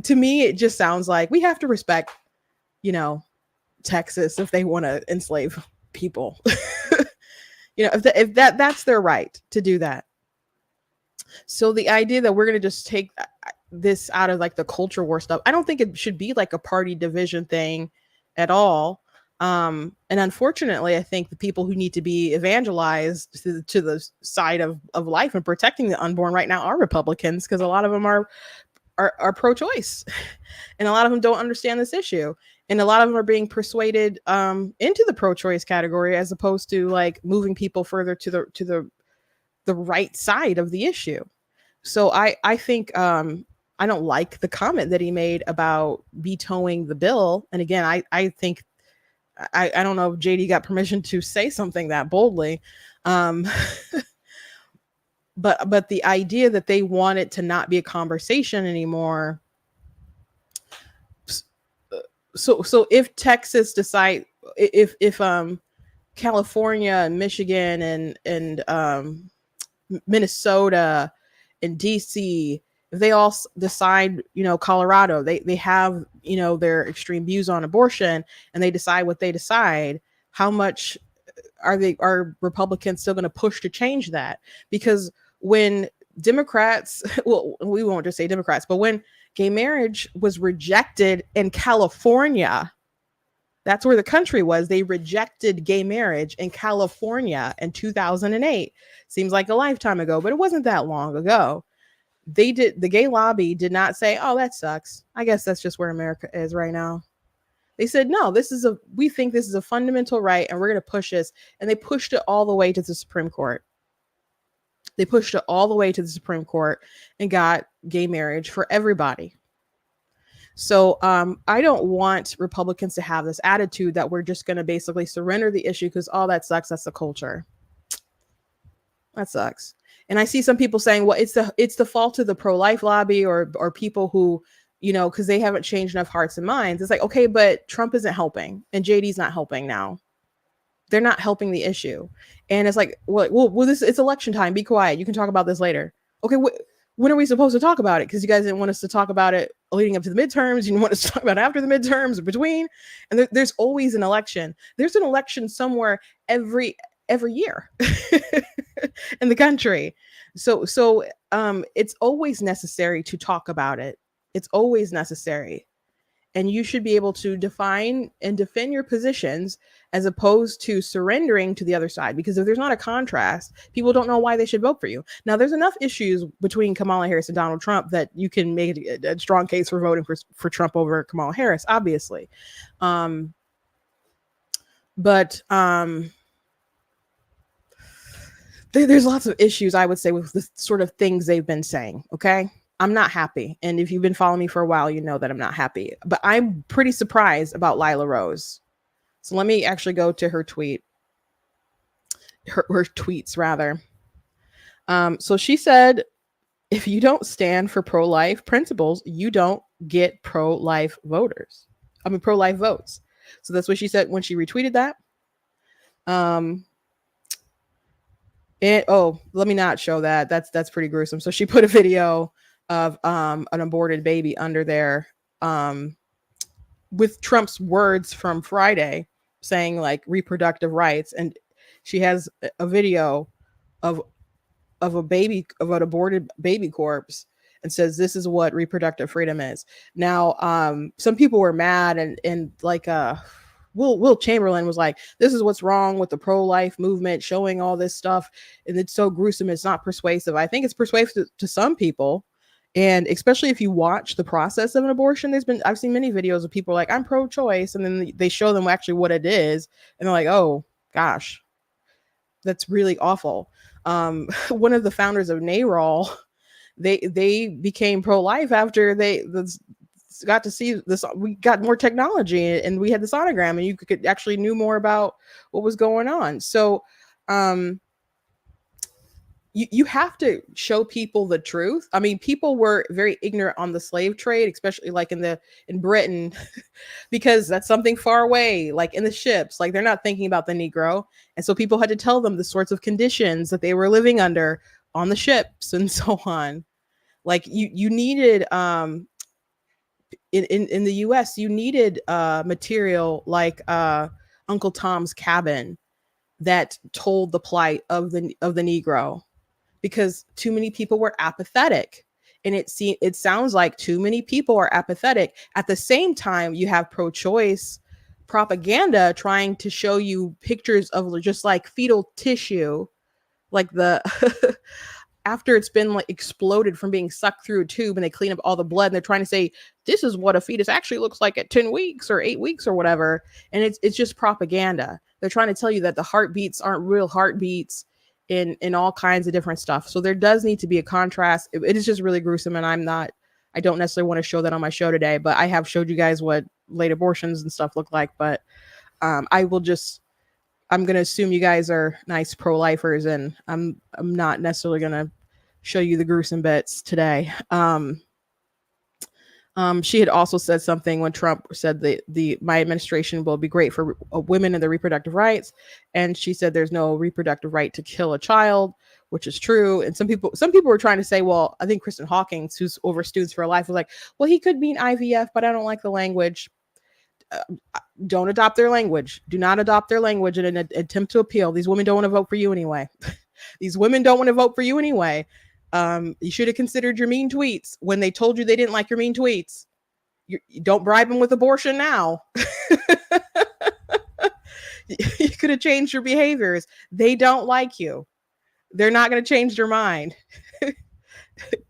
To me, it just sounds like we have to respect, Texas if they want to enslave people. If that's their right to do that. So the idea that we're going to just take this out of like the culture war stuff, I don't think it should be like a party division thing at all. And unfortunately, I think the people who need to be evangelized to the side of life and protecting the unborn right now are Republicans, because a lot of them are pro-choice, and a lot of them don't understand this issue, and a lot of them are being persuaded into the pro-choice category as opposed to like moving people further to the right side of the issue. So I think I don't like the comment that he made about vetoing the bill. And again, I think I don't know if JD got permission to say something that boldly. But the idea that they want it to not be a conversation anymore. So if Texas decide, if California and Michigan and Minnesota and DC, if they all decide, Colorado, they have, their extreme views on abortion, and they decide what they decide, how much are Republicans still going to push to change that? Because when Democrats, well, we won't just say Democrats, but when gay marriage was rejected in California, that's where the country was. They rejected gay marriage in California in 2008. Seems like a lifetime ago, but it wasn't that long ago. The gay lobby did not say, oh, that sucks. I guess that's just where America is right now. They said, no, we think this is a fundamental right, and we're going to push this. And they pushed it all the way to the Supreme Court. They pushed it all the way to the Supreme Court and got gay marriage for everybody. So I don't want Republicans to have this attitude that we're just going to basically surrender the issue because all that sucks. That's the culture. That sucks. And I see some people saying, well, it's the fault of the pro-life lobby or people who, you know, because they haven't changed enough hearts and minds. It's like, okay, but Trump isn't helping and JD's not helping now. They're not helping the issue. And it's like, well, it's election time. Be quiet. You can talk about this later. Okay, when are we supposed to talk about it? Because you guys didn't want us to talk about it leading up to the midterms. You didn't want us to talk about it after the midterms or between. And there's always an election. There's an election somewhere every year in the country. So it's always necessary to talk about it. It's always necessary. And you should be able to define and defend your positions as opposed to surrendering to the other side. Because if there's not a contrast, people don't know why they should vote for you. Now, there's enough issues between Kamala Harris and Donald Trump that you can make a strong case for voting for Trump over Kamala Harris, obviously. But there's lots of issues, I would say, with the sort of things they've been saying. Okay. I'm not happy. And if you've been following me for a while, you know that I'm not happy. But I'm pretty surprised about Lila Rose. So let me actually go to her tweet. Her tweets, rather. So she said, if you don't stand for pro-life principles, you don't get pro-life voters. I mean, pro-life votes. So that's what she said when she retweeted that. Let me not show that. That's pretty gruesome. So she put a video of an aborted baby under there with Trump's words from Friday saying like reproductive rights, and she has a video of an aborted baby corpse and says this is what reproductive freedom is. Now some people were mad and like Will Chamberlain was like, this is what's wrong with the pro-life movement, showing all this stuff and it's so gruesome, it's not persuasive. I think it's persuasive to some people. And especially if you watch the process of an abortion, I've seen many videos of people like, I'm pro-choice. And then they show them actually what it is. And they're like, oh gosh, that's really awful. One of the founders of NARAL, they became pro-life after they got to see this. We got more technology and we had the sonogram and you could actually knew more about what was going on. So, you have to show people the truth. I mean, people were very ignorant on the slave trade, especially like in Britain, because that's something far away, like in the ships, like they're not thinking about the Negro. And so people had to tell them the sorts of conditions that they were living under on the ships and so on. Like you needed, in the US, you needed material like Uncle Tom's Cabin that told the plight of the Negro. Because too many people were apathetic. And it sounds like too many people are apathetic. At the same time, you have pro-choice propaganda trying to show you pictures of just like fetal tissue, like the after it's been like exploded from being sucked through a tube and they clean up all the blood and they're trying to say this is what a fetus actually looks like at 10 weeks or 8 weeks or whatever. And it's just propaganda. They're trying to tell you that the heartbeats aren't real heartbeats in all kinds of different stuff. So there does need to be a contrast. It is just really gruesome. And I don't necessarily want to show that on my show today, but I have showed you guys what late abortions and stuff look like. But I'm going to assume you guys are nice pro-lifers and I'm not necessarily going to show you the gruesome bits today. She had also said something when Trump said my administration will be great for women and their reproductive rights. And she said there's no reproductive right to kill a child, which is true. And some people were trying to say, well, I think Kristen Hawkins, who's over Students for Life, was like, well, he could mean IVF, but I don't like the language. Don't adopt their language. Do not adopt their language in an attempt to appeal. These women don't want to vote for you anyway. These women don't want to vote for you anyway. You should have considered your mean tweets when they told you they didn't like your mean tweets. You don't bribe them with abortion now. You could have changed your behaviors. They don't like you. They're not going to change their mind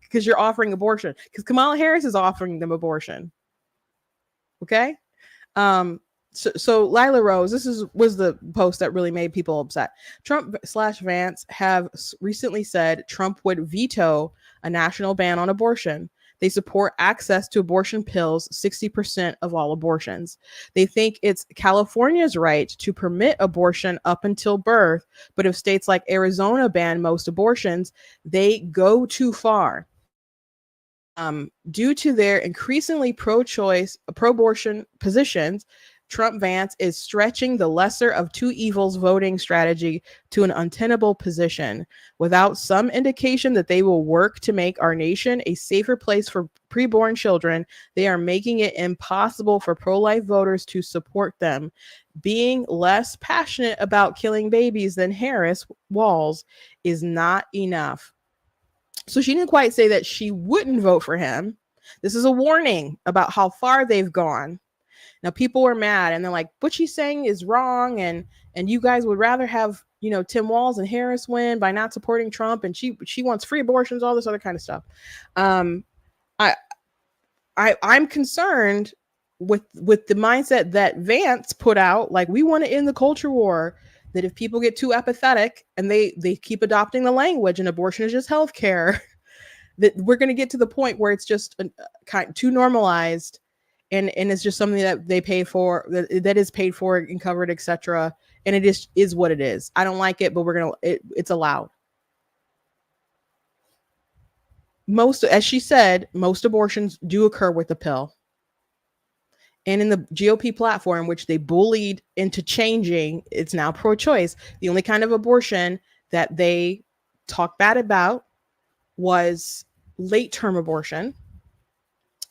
because you're offering abortion. Because Kamala Harris is offering them abortion. Okay. So Lila Rose, was the post that really made people upset. Trump/Vance have recently said Trump would veto a national ban on abortion. They support access to abortion pills, 60% of all abortions. They think it's California's right to permit abortion up until birth, but if states like Arizona ban most abortions, they go too far. Due to their increasingly pro-abortion positions, Trump-Vance is stretching the lesser of two evils voting strategy to an untenable position. Without some indication that they will work to make our nation a safer place for preborn children, they are making it impossible for pro-life voters to support them. Being less passionate about killing babies than Harris Walz is not enough. So she didn't quite say that she wouldn't vote for him. This is a warning about how far they've gone. Now people were mad and they're like, what she's saying is wrong, and you guys would rather have, you know, Tim Walz and Harris win by not supporting Trump, and she wants free abortions, all this other kind of stuff. I'm concerned with the mindset that Vance put out, like, we want to end the culture war, that if people get too apathetic and they keep adopting the language and abortion is just healthcare, that we're going to get to the point where it's just kind too normalized, and it's just something that they pay for, that is paid for and covered, etc. And it is what it is. I don't like it, but it's allowed. Most, as she said, most abortions do occur with the pill. And in the GOP platform, which they bullied into changing, it's now pro-choice. The only kind of abortion that they talk bad about was late-term abortion,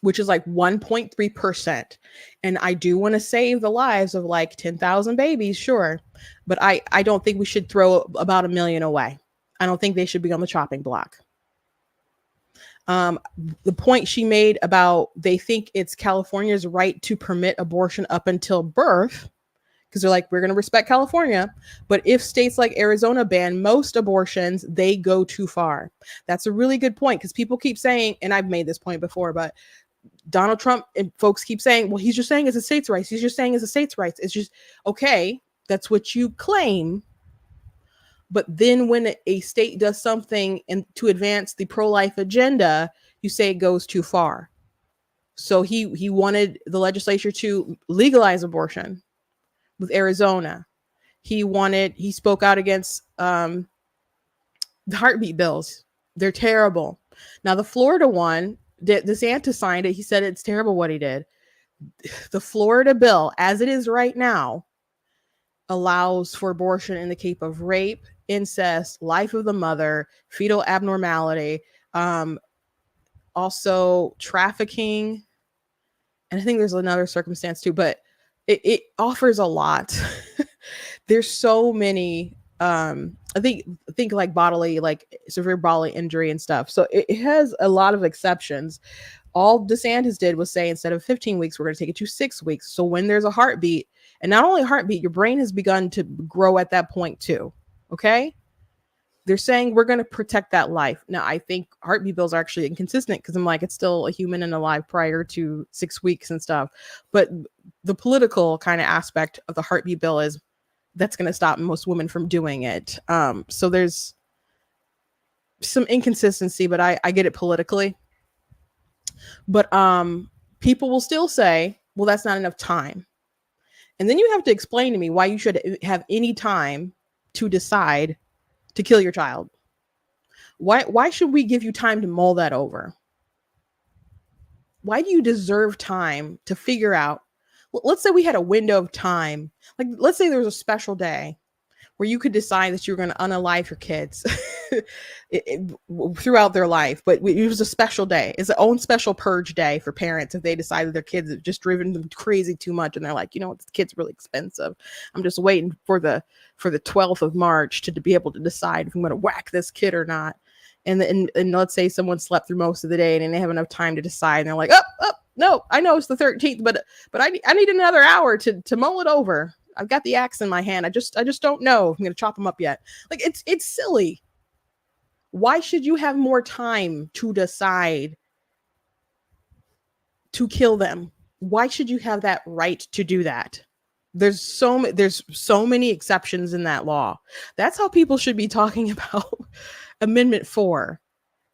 which is like 1.3%. And I do want to save the lives of like 10,000 babies, sure. But I don't think we should throw about 1 million away. I don't think they should be on the chopping block. The point she made about they think it's California's right to permit abortion up until birth, because they're like, we're going to respect California, but if states like Arizona ban most abortions, they go too far. That's a really good point, because people keep saying, and I've made this point before, but Donald Trump and folks keep saying, well, he's just saying it's a states' rights. He's just saying it's a states' rights. It's just, okay, that's what you claim. But then when a state does something to advance the pro-life agenda, you say it goes too far. So he wanted the legislature to legalize abortion with Arizona. He spoke out against the heartbeat bills. They're terrible. Now the Florida one, DeSantis signed it. He said it's terrible what he did. The Florida bill, as it is right now, allows for abortion in the case of rape, incest, life of the mother, fetal abnormality, also trafficking, and I think there's another circumstance too, but it offers a lot. There's so many, I think like bodily, like severe bodily injury and stuff. So it has a lot of exceptions. All DeSantis did was say, instead of 15 weeks, we're going to take it to 6 weeks. So when there's a heartbeat, and not only heartbeat, your brain has begun to grow at that point too. Okay. They're saying we're going to protect that life. Now, I think heartbeat bills are actually inconsistent, because I'm like, it's still a human and alive prior to 6 weeks and stuff. But the political kind of aspect of the heartbeat bill is that's going to stop most women from doing it. So there's some inconsistency, but I get it politically. But people will still say, well, that's not enough time. And then you have to explain to me why you should have any time to decide to kill your child. Why should we give you time to mull that over? Why do you deserve time to figure out? Let's say we had a window of time. Like, let's say there was a special day where you could decide that you're going to unalive your kids throughout their life. But it was a special day. It's its own special purge day for parents if they decide that their kids have just driven them crazy too much. And they're like, you know what, this kid's really expensive. I'm just waiting for the 12th of March to be able to decide if I'm going to whack this kid or not. And let's say someone slept through most of the day and they have enough time to decide. And they're like, oh, no, I know it's the 13th, but I need another hour to mull it over. I've got the axe in my hand. I just don't know if I'm going to chop them up yet. Like, it's silly. Why should you have more time to decide to kill them? Why should you have that right to do that? There's so many exceptions in that law. That's how people should be talking about Amendment 4.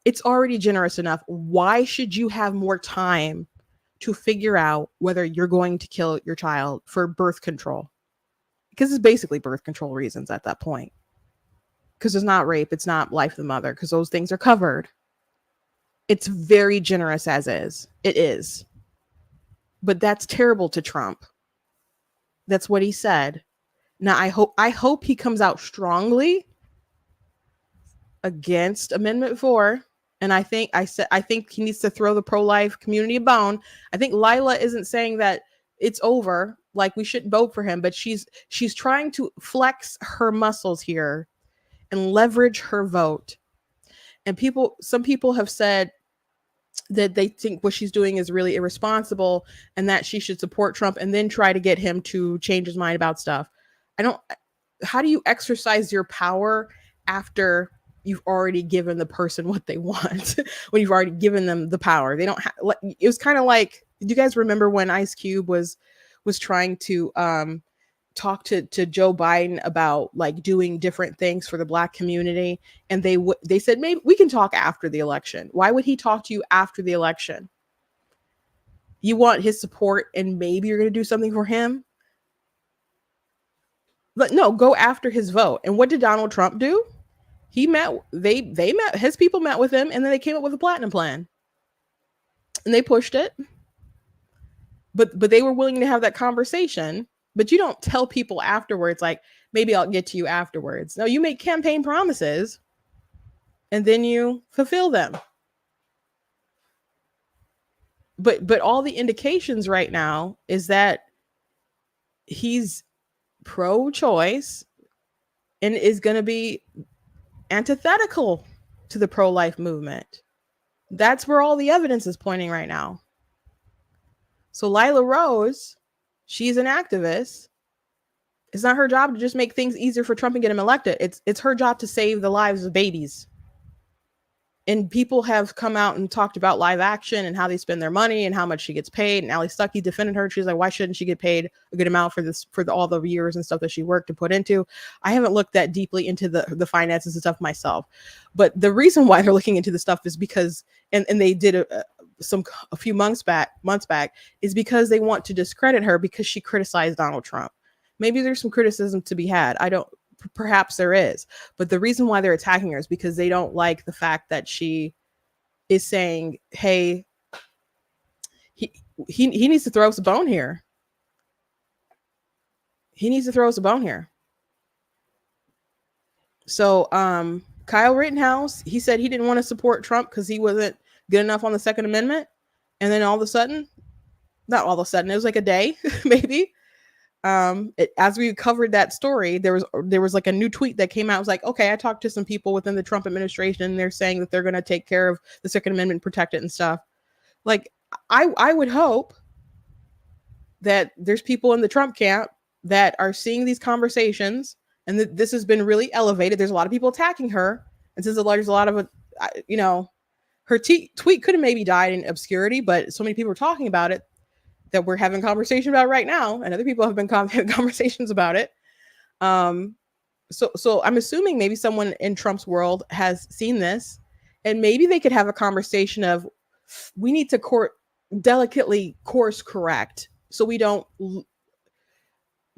It's already generous enough. Why should you have more time to figure out whether you're going to kill your child for birth control? Because it's basically birth control reasons at that point. Because it's not rape, it's not life of the mother, because those things are covered. It's very generous as is. It is. But that's terrible to Trump. That's what he said. Now I hope he comes out strongly against Amendment 4. And I think he needs to throw the pro-life community a bone. I think Lila isn't saying that it's over, like we shouldn't vote for him, but she's trying to flex her muscles here and leverage her vote. And some people have said that they think what she's doing is really irresponsible and that she should support Trump and then try to get him to change his mind about stuff. How do you exercise your power after you've already given the person what they want? When you've already given them the power, they don't have. It was kind of like, do you guys remember when Ice Cube was trying to talk to Joe Biden about like doing different things for the Black community, and they said maybe we can talk after the election. Why would he talk to you after the election? You want his support and maybe you're going to do something for him? But no, go after his vote. And what did Donald Trump do? He met, they met, his people met with him, and then they came up with a platinum plan. And they pushed it. But they were willing to have that conversation. But you don't tell people afterwards, like, maybe I'll get to you afterwards. No, you make campaign promises and then you fulfill them. But all the indications right now is that he's pro-choice and is going to be antithetical to the pro-life movement. That's where all the evidence is pointing right now. So Lila Rose, she's an activist. It's not her job to just make things easier for Trump and get him elected. It's her job to save the lives of babies. And people have come out and talked about live action and how they spend their money and how much she gets paid. And Ali Stuckey defended her. She's like, why shouldn't she get paid a good amount for this, for all the years and stuff that she worked to put into? I haven't looked that deeply into the finances and stuff myself. But the reason why they're looking into the stuff is because, and they did a few months back, is because they want to discredit her because she criticized Donald Trump. Maybe there's some criticism to be had. Perhaps there is, but the reason why they're attacking her is because they don't like the fact that she is saying, hey, he needs to throw us a bone here. He needs to throw us a bone here. So Kyle Rittenhouse, he said he didn't want to support Trump because he wasn't good enough on the Second Amendment. And then all of a sudden, not all of a sudden, it was like a day, maybe. As we covered that story, there was like a new tweet that came out. It was like, okay, I talked to some people within the Trump administration, and they're saying that they're going to take care of the Second Amendment, protect it and stuff. Like, I would hope that there's people in the Trump camp that are seeing these conversations, and that this has been really elevated. There's a lot of people attacking her, and since there's a lot of, her tweet could have maybe died in obscurity, but so many people are talking about it that we're having a conversation about right now, and other people have been having conversations about it. So I'm assuming maybe someone in Trump's world has seen this, and maybe they could have a conversation of, we need to delicately course correct so we don't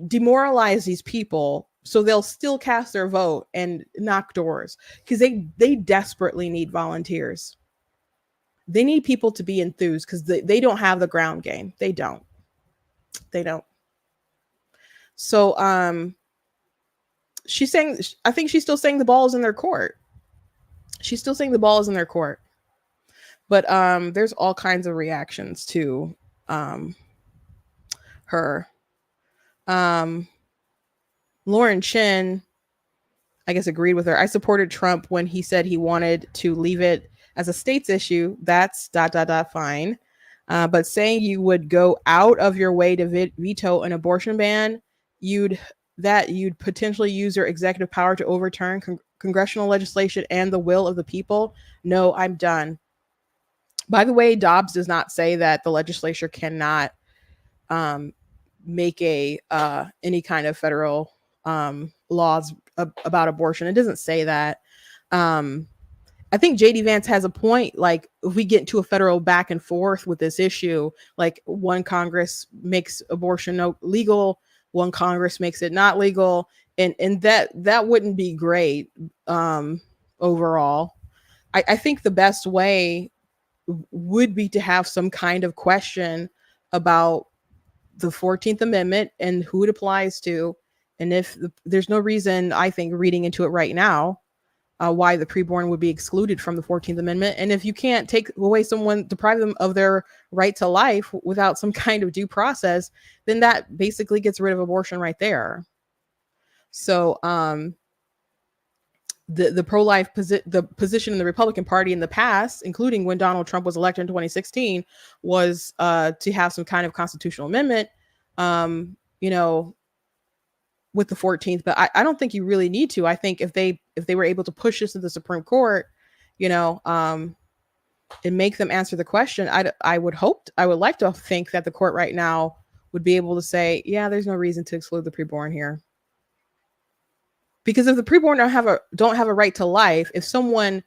demoralize these people, so they'll still cast their vote and knock doors, because they desperately need volunteers. They need people to be enthused because they don't have the ground game. They don't. So she's saying, I think she's still saying the ball is in their court. But there's all kinds of reactions to her. Lauren Chin, I guess, agreed with her. I supported Trump when he said he wanted to leave it as a state's issue. That's ... fine. But saying you would go out of your way to veto an abortion ban, you'd potentially use your executive power to overturn congressional legislation and the will of the people. No, I'm done. By the way, Dobbs does not say that the legislature cannot make any kind of federal laws about abortion. It doesn't say that. I think JD Vance has a point. Like, if we get into a federal back and forth with this issue, like one Congress makes abortion legal, one Congress makes it not legal, and that wouldn't be great overall. I think the best way would be to have some kind of question about the 14th Amendment and who it applies to. And if there's no reason, I think, reading into it right now, why the preborn would be excluded from the 14th Amendment. And if you can't take away someone, deprive them of their right to life without some kind of due process, then that basically gets rid of abortion right there. So the pro-life the position in the Republican Party in the past, including when Donald Trump was elected in 2016, was to have some kind of constitutional amendment, with the 14th. But I don't think you really need to. I think if they were able to push this to the Supreme Court, and make them answer the question, I would like to think that the court right now would be able to say, yeah, there's no reason to exclude the preborn here. Because if the preborn don't have a right to life, if someone,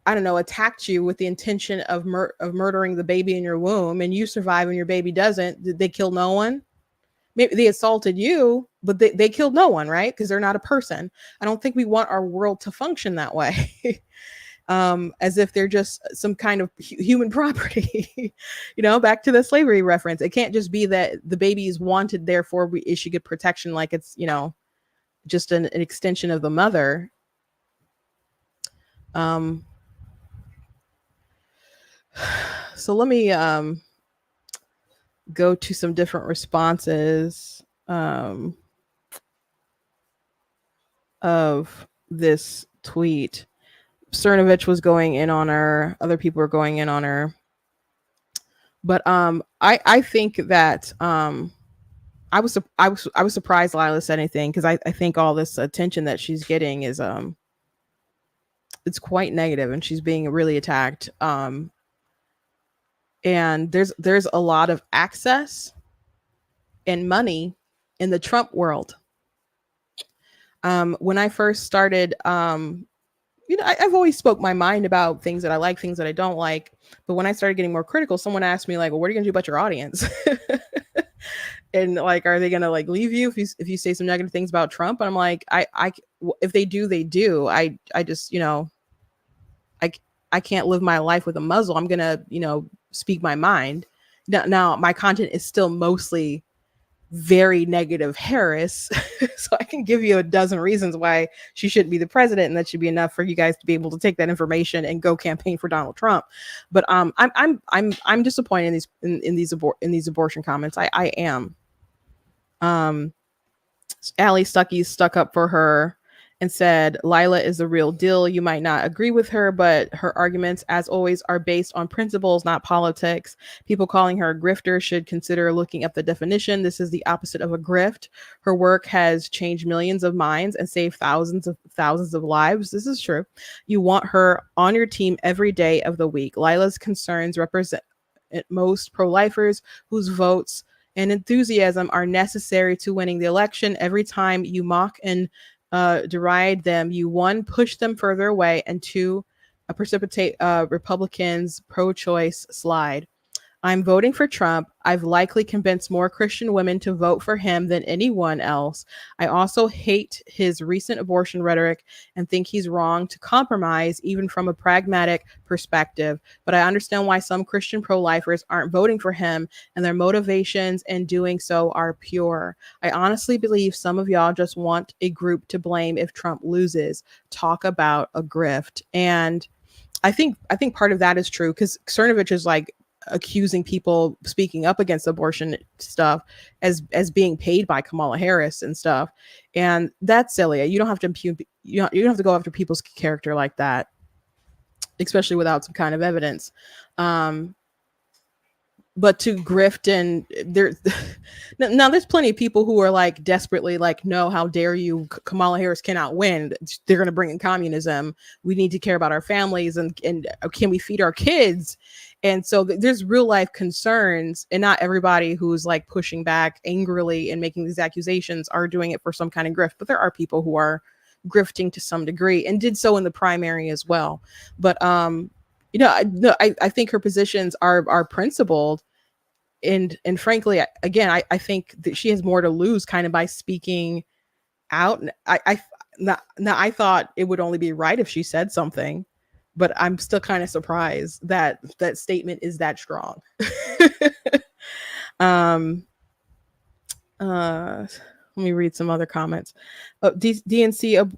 I don't know, attacked you with the intention of murdering the baby in your womb, and you survive and your baby doesn't, did they kill no one? Maybe they assaulted you, but they killed no one, right? Because they're not a person. I don't think we want our world to function that way, as if they're just some kind of human property. Back to the slavery reference. It can't just be that the baby is wanted, therefore it should get protection, like it's, just an extension of the mother. So let me go to some different responses of this tweet. Cernovich was going in on her. Other people were going in on her. But I think that I was surprised Lila said anything, because I think all this attention that she's getting is it's quite negative, and she's being really attacked. And there's a lot of access and money in the Trump world. When I first started, I've always spoke my mind about things that I like, things that I don't like. But when I started getting more critical, someone asked me, like, well, what are you gonna do about your audience? And like, are they gonna like leave you if you say some negative things about Trump? And I'm like, if they do, they do. I just, I can't live my life with a muzzle. I'm gonna, speak my mind. Now my content is still mostly very negative Harris. So I can give you a dozen reasons why she shouldn't be the president, and that should be enough for you guys to be able to take that information and go campaign for Donald Trump. But I'm disappointed in these abortion comments. I am. Allie Stuckey stuck up for her and said, Lila is the real deal. You might not agree with her, but her arguments, as always, are based on principles, not politics. People calling her a grifter should consider looking up the definition. This is the opposite of a grift. Her work has changed millions of minds and saved thousands of lives. This is true. You want her on your team every day of the week. Lila's concerns represent most pro-lifers whose votes and enthusiasm are necessary to winning the election. Every time you mock and deride them, you, one, push them further away, and two, precipitate Republicans' pro-choice slide. I'm voting for Trump. I've likely convinced more Christian women to vote for him than anyone else. I also hate his recent abortion rhetoric and think he's wrong to compromise, even from a pragmatic perspective. But I understand why some Christian pro-lifers aren't voting for him, and their motivations in doing so are pure. I honestly believe some of y'all just want a group to blame if Trump loses. Talk about a grift. And I think part of that is true, because Cernovich is like accusing people speaking up against abortion stuff as being paid by Kamala Harris and stuff, and that's silly. You don't have to you don't have to go after people's character like that, especially without some kind of evidence. But to grift, and now there's plenty of people who are like desperately like, no, how dare you? Kamala Harris cannot win. They're going to bring in communism. We need to care about our families, and can we feed our kids? And so there's real life concerns, and not everybody who's like pushing back angrily and making these accusations are doing it for some kind of grift, but there are people who are grifting to some degree and did so in the primary as well. But you know, I think her positions are principled, and frankly, again, I think that she has more to lose kind of by speaking out. Now I thought it would only be right if she said something, but I'm still kind of surprised that that statement is that strong. um Let me read some other comments. DNC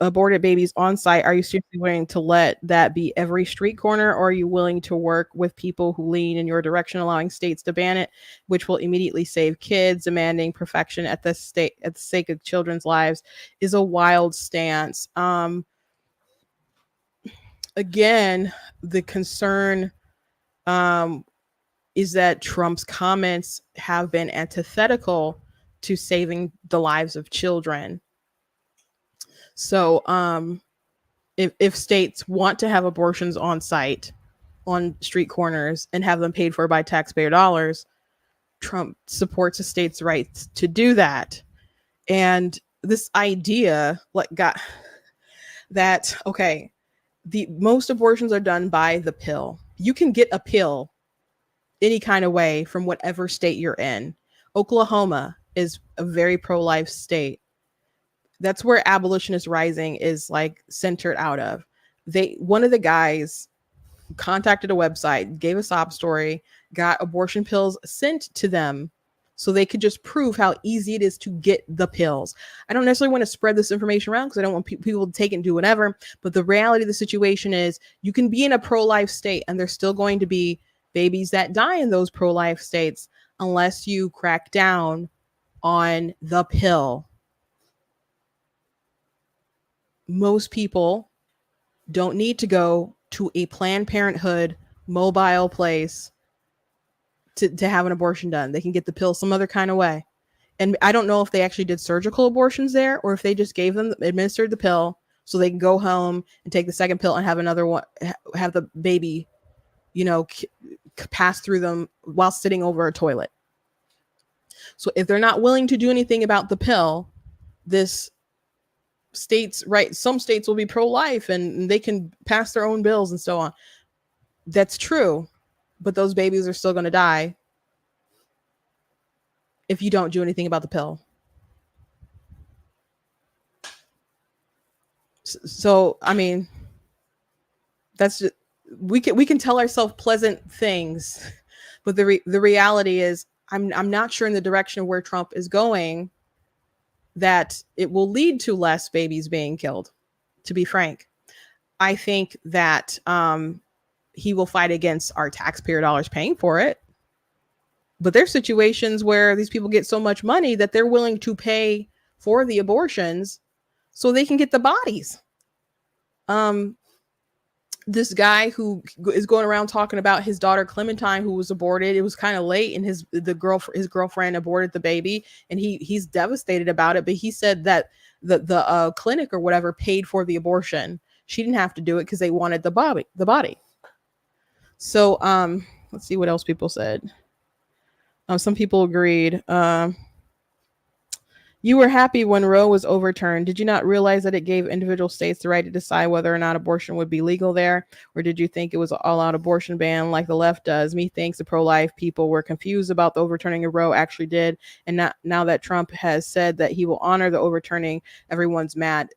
aborted babies on site. Are you seriously willing to let that be every street corner, or are you willing to work with people who lean in your direction, allowing states to ban it, which will immediately save kids? Demanding perfection at the sake of children's lives is a wild stance. Again, the concern is that Trump's comments have been antithetical to saving the lives of children. So if states want to have abortions on site, on street corners, and have them paid for by taxpayer dollars, Trump supports a state's rights to do that. And this idea got that, okay, the most abortions are done by the pill. You can get a pill any kind of way from whatever state you're in. Oklahoma is a very pro-life state. That's where Abolitionist Rising is like centered out of. One of the guys contacted a website, gave a sob story, got abortion pills sent to them so they could just prove how easy it is to get the pills. I don't necessarily want to spread this information around because I don't want people to take it and do whatever. But the reality of the situation is you can be in a pro-life state and there's still going to be babies that die in those pro-life states unless you crack down on the pill. Most people don't need to go to a Planned Parenthood mobile place to have an abortion done. They can get the pill some other kind of way. And I don't know if they actually did surgical abortions there or if they just administered the pill so they can go home and take the second pill and have another one, have the baby, pass through them while sitting over a toilet. So if they're not willing to do anything about the pill, this states, right? Some states will be pro-life and they can pass their own bills and so on. That's true, but those babies are still going to die if you don't do anything about the pill. So, I mean, that's just, we can tell ourselves pleasant things, but the reality is I'm not sure in the direction of where Trump is going that it will lead to less babies being killed, to be frank. I think that he will fight against our taxpayer dollars paying for it. But there's situations where these people get so much money that they're willing to pay for the abortions so they can get the bodies. This guy who is going around talking about his daughter Clementine, who was aborted. It was kind of late, and his girlfriend aborted the baby, and he's devastated about it. But he said that the clinic or whatever paid for the abortion. She didn't have to do it because they wanted the body. So let's see what else people said. Some people agreed. You were happy when Roe was overturned. Did you not realize that it gave individual states the right to decide whether or not abortion would be legal there? Or did you think it was an all-out abortion ban like the left does? Methinks the pro-life people were confused about the overturning of Roe actually did. And now that Trump has said that he will honor the overturning, everyone's mad.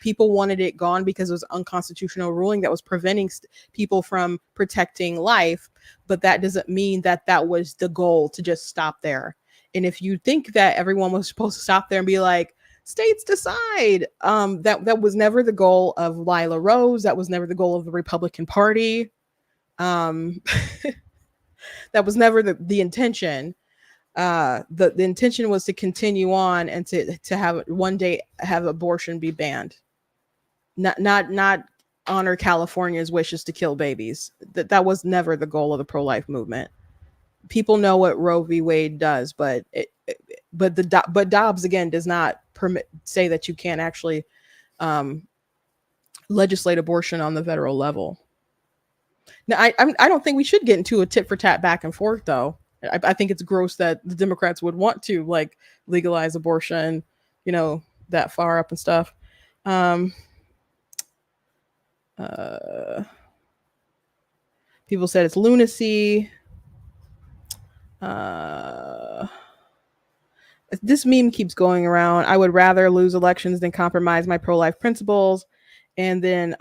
People wanted it gone because it was an unconstitutional ruling that was preventing people from protecting life. But that doesn't mean that was the goal, to just stop there. And if you think that everyone was supposed to stop there and be like, states decide, that was never the goal of Lila Rose. That was never the goal of the Republican Party. That was never the intention. The intention was to continue on and to have one day have abortion be banned. Not honor California's wishes to kill babies. That was never the goal of the pro-life movement. People know what Roe v. Wade does, but Dobbs again does not say that you can't actually legislate abortion on the federal level. Now, I don't think we should get into a tit for tat back and forth, though. I think it's gross that the Democrats would want to like legalize abortion, that far up and stuff. Um, People said it's lunacy. This meme keeps going around. I would rather lose elections than compromise my pro-life principles. And then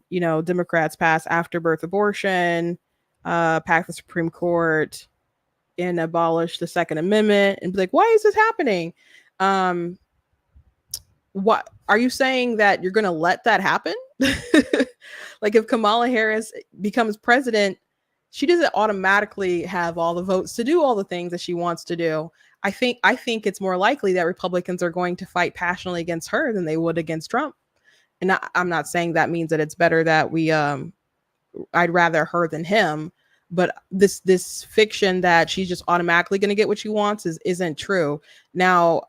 Democrats pass after-birth abortion, pack the Supreme Court, and abolish the Second Amendment, and be like, why is this happening? What are you saying, that you're going to let that happen? Like, if Kamala Harris becomes president, she doesn't automatically have all the votes to do all the things that she wants to do. I think it's more likely that Republicans are going to fight passionately against her than they would against Trump. And I'm not saying that means that it's better that I'd rather her than him, but this fiction that she's just automatically going to get what she wants isn't true. Now,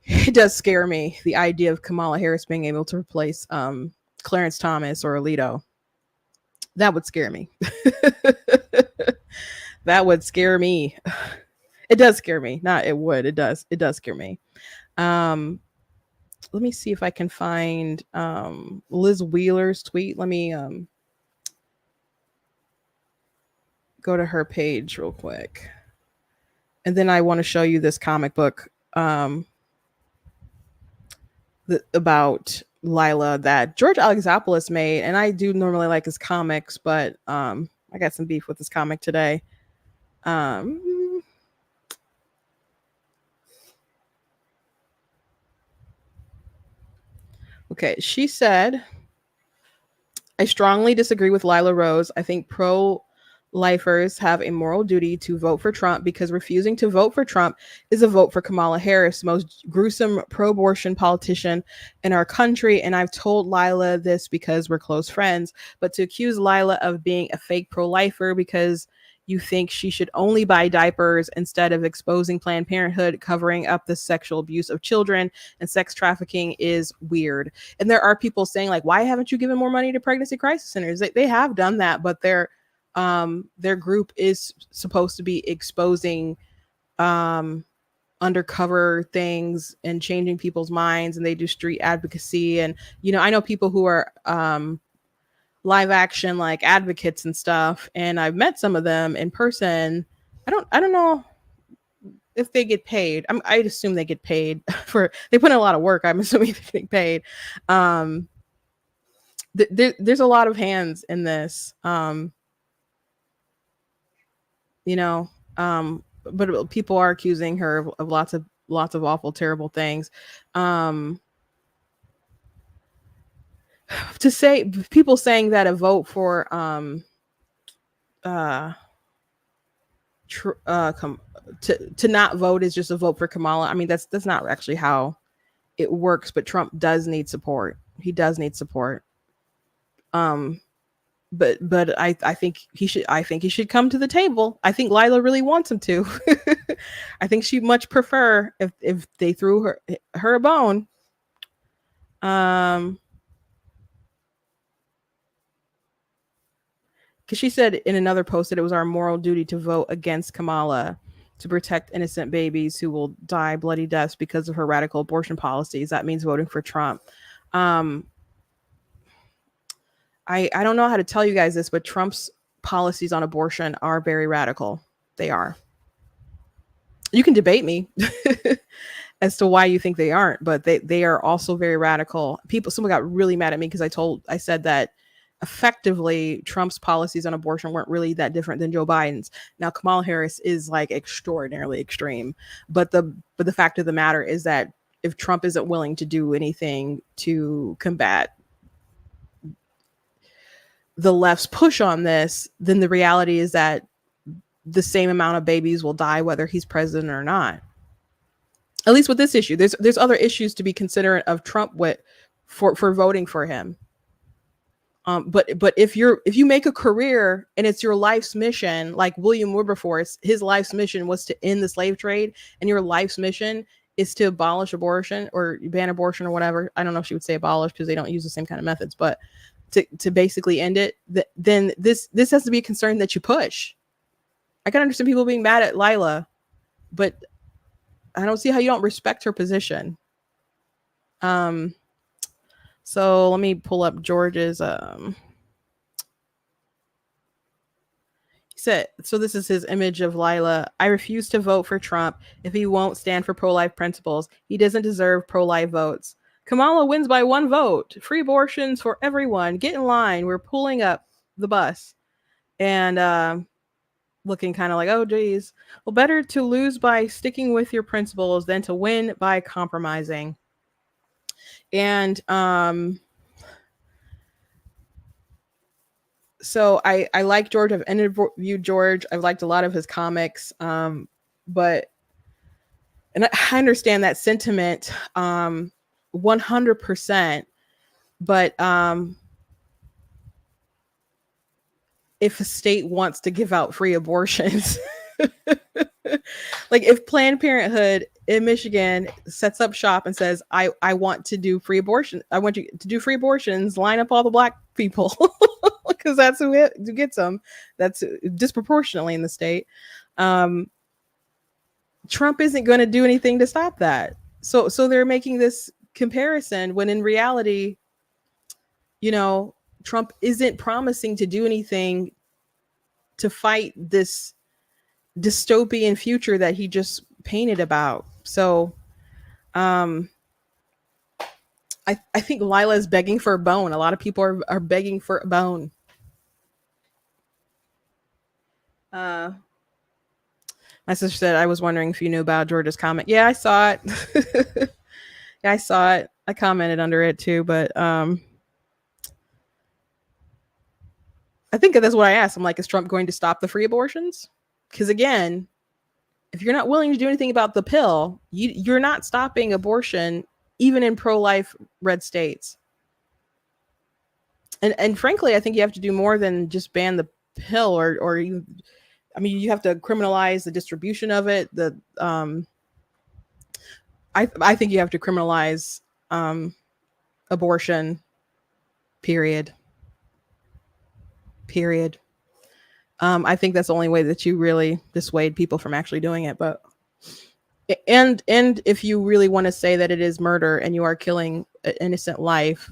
it does scare me, the idea of Kamala Harris being able to replace Clarence Thomas or Alito. That would scare me. That would scare me. It does scare me. Not it would. It does. It does scare me. Let me see if I can find Liz Wheeler's tweet. Let me go to her page real quick. And then I want to show you this comic book about Lila that George Alexopoulos made. And I do normally like his comics, but I got some beef with this comic today. Okay, she said, I strongly disagree with Lila Rose. I think pro-lifers have a moral duty to vote for Trump, because refusing to vote for Trump is a vote for Kamala Harris, the most gruesome pro-abortion politician in our country. And I've told Lila this because we're close friends, but to accuse Lila of being a fake pro-lifer because you think she should only buy diapers instead of exposing Planned Parenthood, covering up the sexual abuse of children and sex trafficking is weird. And there are people saying, like, why haven't you given more money to pregnancy crisis centers? They have done that, but their group is supposed to be exposing undercover things and changing people's minds, and they do street advocacy. And I know people who are live action like advocates and stuff, and I've met some of them in person. I don't know if they get paid. I'd assume they get paid they put in a lot of work. I'm assuming they're getting paid. There's a lot of hands in this, but people are accusing her of lots of awful, terrible things. To say, people saying that a vote for to not vote is just a vote for Kamala. I mean, that's not actually how it works, but Trump does need support. He does need support. But I think he should come to the table. I think Lila really wants him to. I think she'd much prefer if they threw her a bone. Because she said in another post that it was our moral duty to vote against Kamala to protect innocent babies who will die bloody deaths because of her radical abortion policies. That means voting for Trump. I don't know how to tell you guys this, but Trump's policies on abortion are very radical. They are. You can debate me as to why you think they aren't, but they are also very radical. Someone got really mad at me because I said that effectively Trump's policies on abortion weren't really that different than Joe Biden's. Now Kamala Harris is like extraordinarily extreme, but the fact of the matter is that if Trump isn't willing to do anything to combat the left's push on this, then the reality is that the same amount of babies will die whether he's president or not. At least with this issue, there's other issues to be considerate of Trump for voting for him. But if you make a career and it's your life's mission, like William Wilberforce, his life's mission was to end the slave trade, and your life's mission is to abolish abortion or ban abortion or whatever. I don't know if she would say abolish because they don't use the same kind of methods, but to basically end it, then this has to be a concern that you push. I can understand people being mad at Lila, but I don't see how you don't respect her position. So let me pull up George's he said, so this is his image of Lila. I refuse to vote for Trump if he won't stand for pro-life principles. He doesn't deserve pro-life votes. Kamala wins by 1 vote. Free abortions for everyone. Get in line. We're pulling up the bus. And looking kind of like, oh, geez. Well, better to lose by sticking with your principles than to win by compromising. And so I like George. I've interviewed George. I've liked a lot of his comics. But I understand that sentiment 100%. But if a state wants to give out free abortions, like if Planned Parenthood in Michigan sets up shop and says, I want to do free abortion. I want you to do free abortions, line up all the black people because that's who gets them. That's disproportionately in the state. Trump isn't going to do anything to stop that. So they're making this comparison when in reality, Trump isn't promising to do anything to fight this dystopian future that he just painted about. So I think Lila is begging for a bone. A lot of people are begging for a bone. My sister said, I was wondering if you knew about George's comment. Yeah, I saw it. Yeah, I saw it. I commented under it too, but I think that's what I asked. I'm like, is Trump going to stop the free abortions? Because again, if you're not willing to do anything about the pill, you're not stopping abortion, even in pro-life red states. And frankly, I think you have to do more than just ban the pill, or you have to criminalize the distribution of it. I think you have to criminalize abortion. Period. I think that's the only way that you really dissuade people from actually doing it. But and if you really want to say that it is murder and you are killing an innocent life,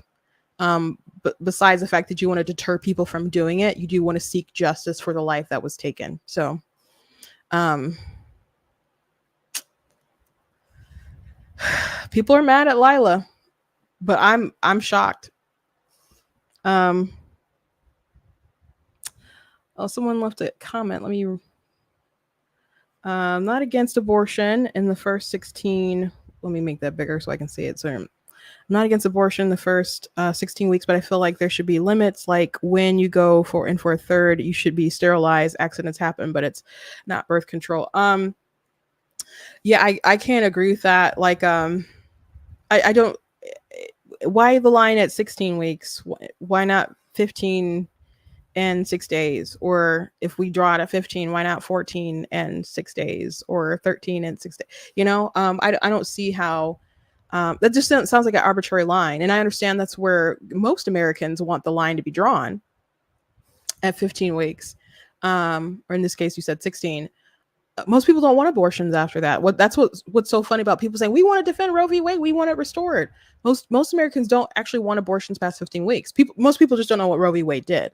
but besides the fact that you want to deter people from doing it, you do want to seek justice for the life that was taken. So people are mad at Lila, but I'm shocked. Oh, someone left a comment. Let me. Not against abortion in the first 16. Let me make that bigger so I can see it. So I'm not against abortion the first 16 weeks, but I feel like there should be limits. Like when you go for a third, you should be sterilized. Accidents happen, but it's not birth control. Yeah, I can't agree with that. Like, I don't. Why the line at 16 weeks? Why not 15? And 6 days? Or if we draw it at 15, why not 14 and 6 days, or 13 and 6 days? I don't see how that just sounds like an arbitrary line. And I understand that's where most Americans want the line to be drawn, at 15 weeks, or in this case you said 16. Most people don't want abortions after that. That's what's so funny about people saying we want to defend Roe v. Wade, we want it restored. Most Americans don't actually want abortions past 15 weeks. Most people just don't know what Roe v. Wade did.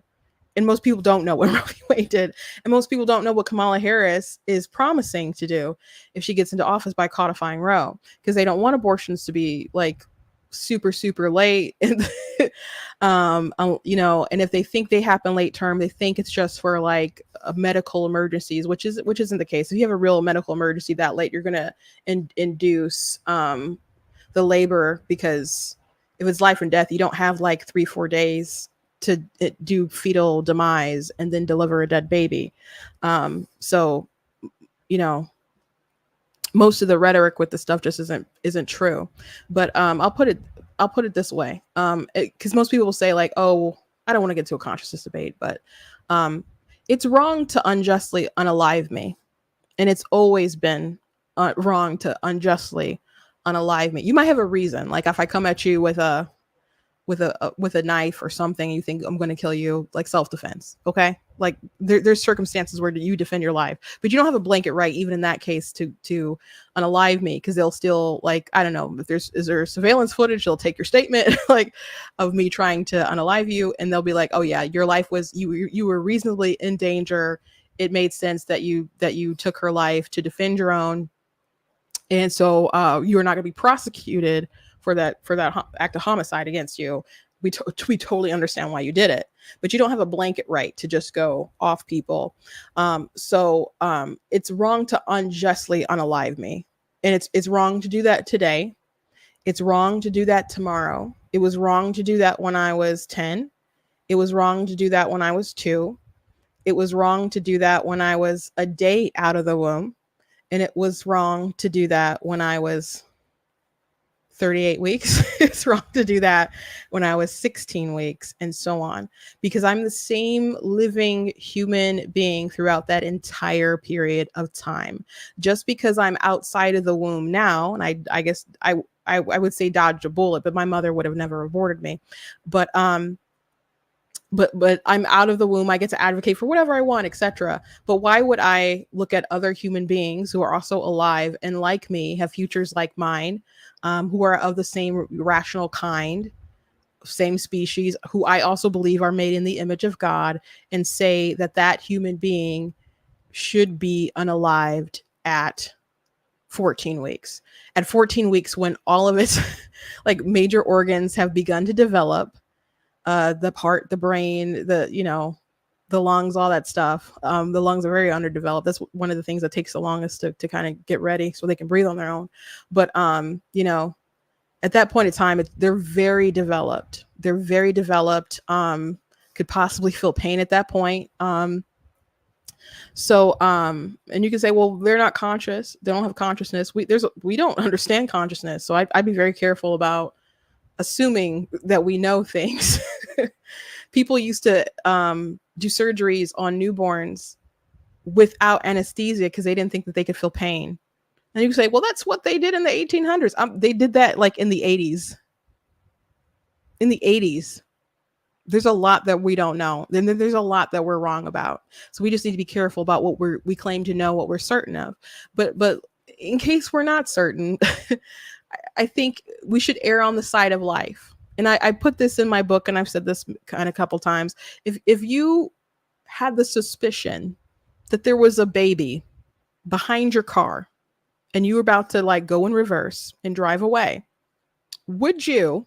And most people don't know what Roe v. Wade did. And most people don't know what Kamala Harris is promising to do if she gets into office by codifying Roe, because they don't want abortions to be like super, super late. And, and if they think they happen late term, they think it's just for like medical emergencies, which isn't the case. If you have a real medical emergency that late, you're going to induce the labor, because if it's life and death, you don't have like 3-4 days to do fetal demise and then deliver a dead baby. So most of the rhetoric with the stuff just isn't true. But I'll put it this way, because most people will say like, oh, I don't want to get to a consciousness debate, but it's wrong to unjustly unalive me, and it's always been wrong to unjustly unalive me. You might have a reason, like if I come at you with a with a knife or something, and you think I'm going to kill you, like self-defense. Okay. Like there's circumstances where you defend your life, but you don't have a blanket right, even in that case, to unalive me. Cause they'll still, like, I don't know if is there surveillance footage, they'll take your statement like of me trying to unalive you. And they'll be like, oh yeah, your life was, you were reasonably in danger. It made sense that you took her life to defend your own. And so you are not going to be prosecuted for that act of homicide against you. We totally understand why you did it, but you don't have a blanket right to just go off people. So it's wrong to unjustly unalive me, and it's wrong to do that today. It's wrong to do that tomorrow. It was wrong to do that when I was 10. It was wrong to do that when I was 2. It was wrong to do that when I was a day out of the womb. And it was wrong to do that when I was 38 weeks. It's wrong to do that when I was 16 weeks, and so on, because I'm the same living human being throughout that entire period of time. Just because I'm outside of the womb now, and I guess I would say dodged a bullet, but my mother would have never aborted me. But I'm out of the womb. I get to advocate for whatever I want, etc. But why would I look at other human beings who are also alive and like me, have futures like mine, who are of the same rational kind, same species, who I also believe are made in the image of God, and say that that human being should be unalived at 14 weeks? At 14 weeks, when all of its like major organs have begun to develop, the heart, the brain, the lungs, all that stuff. The lungs are very underdeveloped. That's one of the things that takes the longest to kind of get ready so they can breathe on their own. But, at that point in time, they're very developed. They're very developed, could possibly feel pain at that point. And you can say, well, they're not conscious. They don't have consciousness. We don't understand consciousness. So I'd be very careful about assuming that we know things. People used to do surgeries on newborns without anesthesia because they didn't think that they could feel pain. And you can say, well, that's what they did in the 1800s. They did that like in the 80s. In the 80s. There's a lot that we don't know. Then there's a lot that we're wrong about. So we just need to be careful about what we claim to know, what we're certain of. But in case we're not certain, I think we should err on the side of life. And I put this in my book, and I've said this kind of a couple times. If you had the suspicion that there was a baby behind your car and you were about to like go in reverse and drive away, would you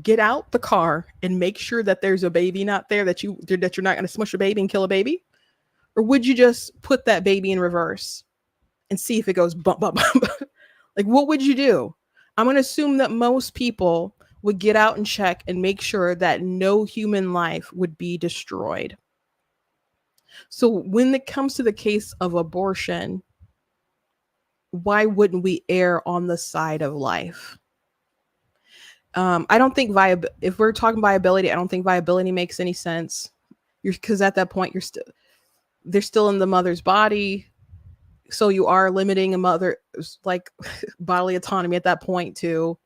get out the car and make sure that there's a baby not there, that you're not going to smush a baby and kill a baby? Or would you just put that baby in reverse and see if it goes bump, bump, bump? Like, what would you do? I'm going to assume that most people would get out and check and make sure that no human life would be destroyed. So when it comes to the case of abortion, why wouldn't we err on the side of life? I don't think if we're talking viability, I don't think viability makes any sense. Because at that point, they're still in the mother's body. So you are limiting a mother's like bodily autonomy at that point too.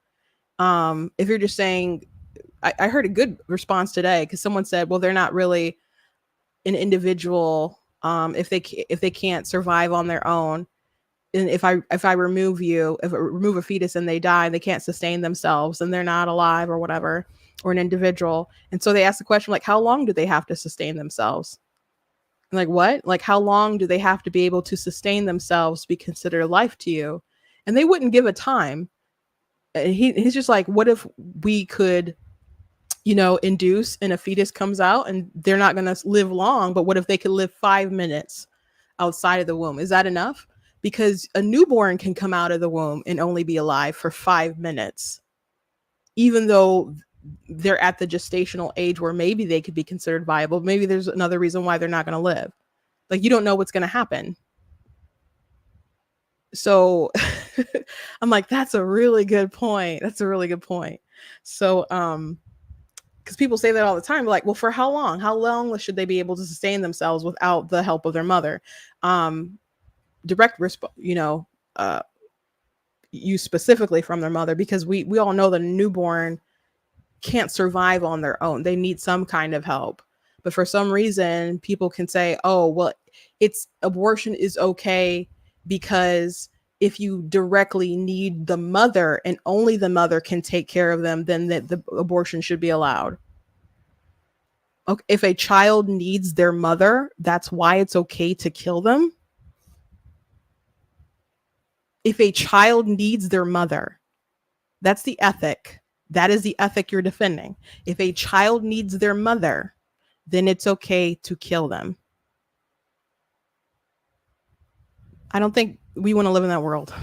If you're just saying, I heard a good response today because someone said, well, they're not really an individual if they can't survive on their own. And if I remove a fetus and they die, they can't sustain themselves and they're not alive or whatever, or an individual. And so they ask the question, like, how long do they have to sustain themselves? Like, what? Like, how long do they have to be able to sustain themselves to be considered life to you? And they wouldn't give a time. He's just like, what if we could, induce and a fetus comes out and they're not going to live long, but what if they could live 5 minutes outside of the womb? Is that enough? Because a newborn can come out of the womb and only be alive for 5 minutes, even though they're at the gestational age where maybe they could be considered viable. Maybe there's another reason why they're not going to live. Like, you don't know what's going to happen. So I'm like, that's a really good point. That's a really good point. So, because people say that all the time, like, well, for how long? How long should they be able to sustain themselves without the help of their mother? Direct response, use specifically from their mother, because we all know that a newborn can't survive on their own. They need some kind of help. But for some reason, people can say, oh, well, it's abortion is okay because if you directly need the mother and only the mother can take care of them, then the abortion should be allowed. Okay, if a child needs their mother, that's why it's okay to kill them. If a child needs their mother, that's the ethic. That is the ethic you're defending. If a child needs their mother, then it's okay to kill them. I don't think we want to live in that world.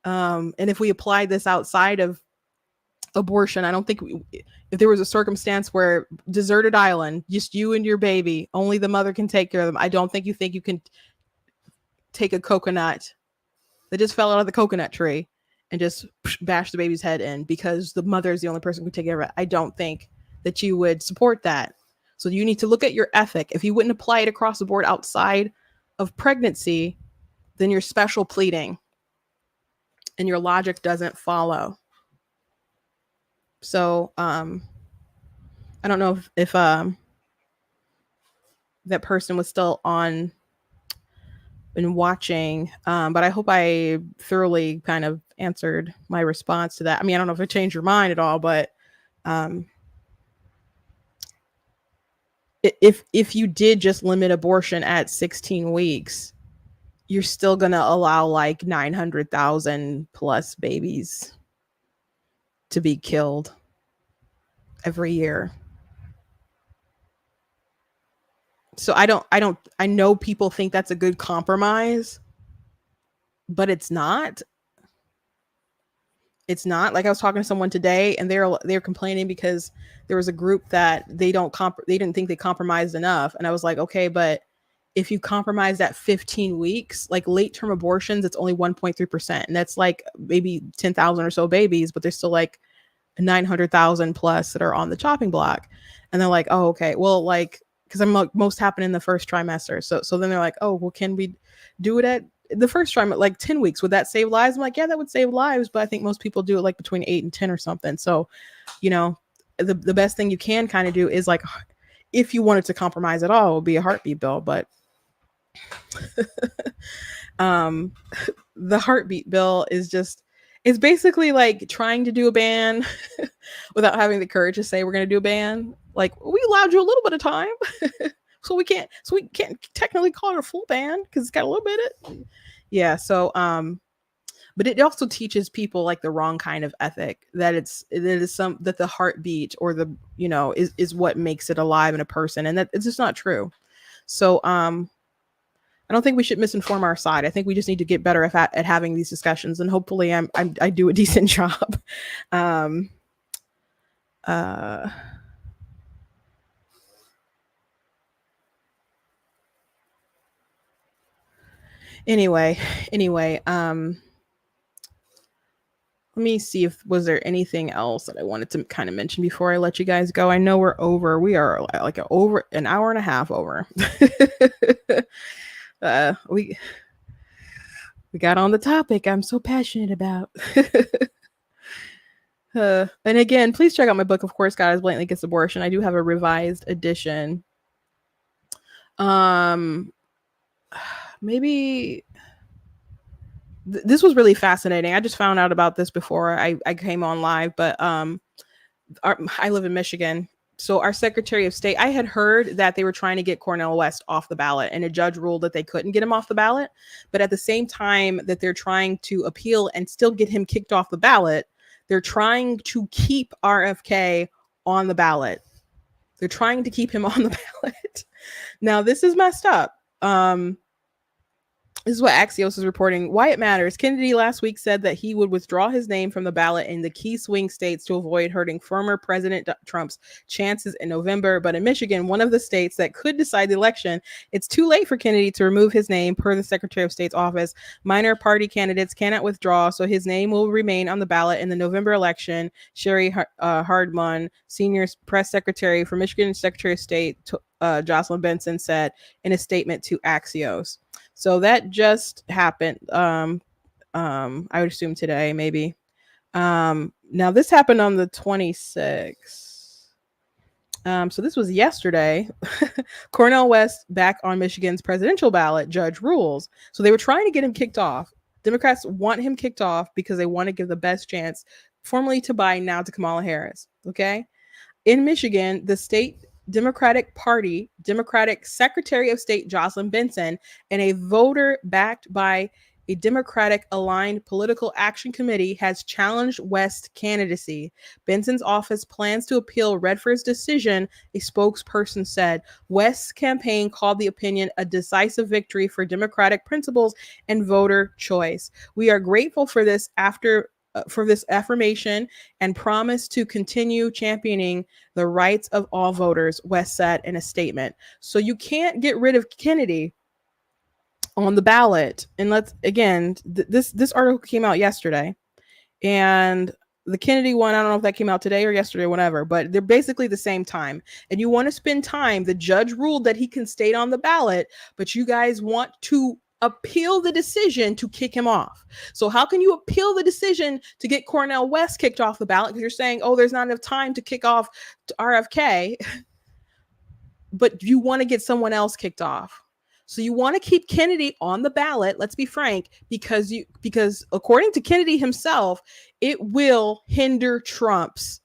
And if we applied this outside of abortion, I don't think if there was a circumstance where deserted island, just you and your baby, only the mother can take care of them, I don't think you can take a coconut that just fell out of the coconut tree and just bash the baby's head in because the mother is the only person who can take care of it. I don't think that you would support that. So you need to look at your ethic. If you wouldn't apply it across the board outside of pregnancy, then you're special pleading and your logic doesn't follow. So I don't know if that person was still on and watching, but I hope I thoroughly kind of answered my response to that. I mean, I don't know if it changed your mind at all, but if you did just limit abortion at 16 weeks, you're still going to allow like 900,000 plus babies to be killed every year. So I know people think that's a good compromise, but it's not. It's not. Like I was talking to someone today and they're complaining because there was a group that they didn't think they compromised enough. And I was like, okay, but if you compromise at 15 weeks, like late term abortions, it's only 1.3%. And that's like maybe 10,000 or so babies, but there's still like 900,000 plus that are on the chopping block. And they're like, oh, okay, well, like, because I'm like, most happen in the first trimester. So then they're like, oh, well, can we do it at the first trimester, like 10 weeks? Would that save lives? I'm like, yeah, that would save lives. But I think most people do it like between 8 and 10 or something. So, you know, the best thing you can kind of do is like, if you wanted to compromise at all, it would be a heartbeat bill. But the heartbeat bill is just, it's basically like trying to do a ban without having the courage to say we're going to do a ban. Like, we allowed you a little bit of time, so we can't technically call it a full ban because it's got a little bit of it. Yeah. So, but it also teaches people like the wrong kind of ethic, that that the heartbeat or the, you know, is what makes it alive in a person, and that it's just not true. So, I don't think we should misinform our side. I think we just need to get better at having these discussions, and hopefully I do a decent job. Anyway, let me see if was there anything else that I wanted to kind of mention before I let you guys go. I know we are like over an hour and a half over. We got on the topic I'm so passionate about. And again, please check out my book, Of Course God is Blatantly Against Abortion. I do have a revised edition. Maybe this was really fascinating. I just found out about this before I came on live, but I live in Michigan. So our Secretary of State, I had heard that they were trying to get Cornel West off the ballot, and a judge ruled that they couldn't get him off the ballot. But at the same time that they're trying to appeal and still get him kicked off the ballot, they're trying to keep RFK on the ballot. They're trying to keep him on the ballot. Now, this is messed up. This is what Axios is reporting. Why it matters. Kennedy last week said that he would withdraw his name from the ballot in the key swing states to avoid hurting former President Trump's chances in November. But in Michigan, one of the states that could decide the election, it's too late for Kennedy to remove his name per the Secretary of State's office. Minor party candidates cannot withdraw, so his name will remain on the ballot in the November election. Sherry Hardman, senior press secretary for Michigan Secretary of State Jocelyn Benson, said in a statement to Axios. So that just happened. I would assume today, maybe. Now this happened on the 26th. So this was yesterday. Cornel West back on Michigan's presidential ballot, judge rules. So they were trying to get him kicked off. Democrats want him kicked off because they want to give the best chance formerly to Biden, now to Kamala Harris. Okay. In Michigan, the state Democratic Party, Democratic Secretary of State Jocelyn Benson, and a voter backed by a Democratic aligned political action committee has challenged West's candidacy. Benson's office plans to appeal Redford's decision, a spokesperson said. West's campaign called the opinion a decisive victory for Democratic principles and voter choice. We are grateful for this affirmation and promise to continue championing the rights of all voters, West said in a statement. So you can't get rid of Kennedy on the ballot. And let's again, this article came out yesterday, and the Kennedy one, I don't know if that came out today or yesterday or whatever, but they're basically the same time. And you want to spend time. The judge ruled that he can stay on the ballot, but you guys want to appeal the decision to kick him off. So how can you appeal the decision to get Cornel West kicked off the ballot? Because you're saying, oh, there's not enough time to kick off RFK, but you want to get someone else kicked off. So you want to keep Kennedy on the ballot, let's be frank, because according to Kennedy himself, it will hinder Trump's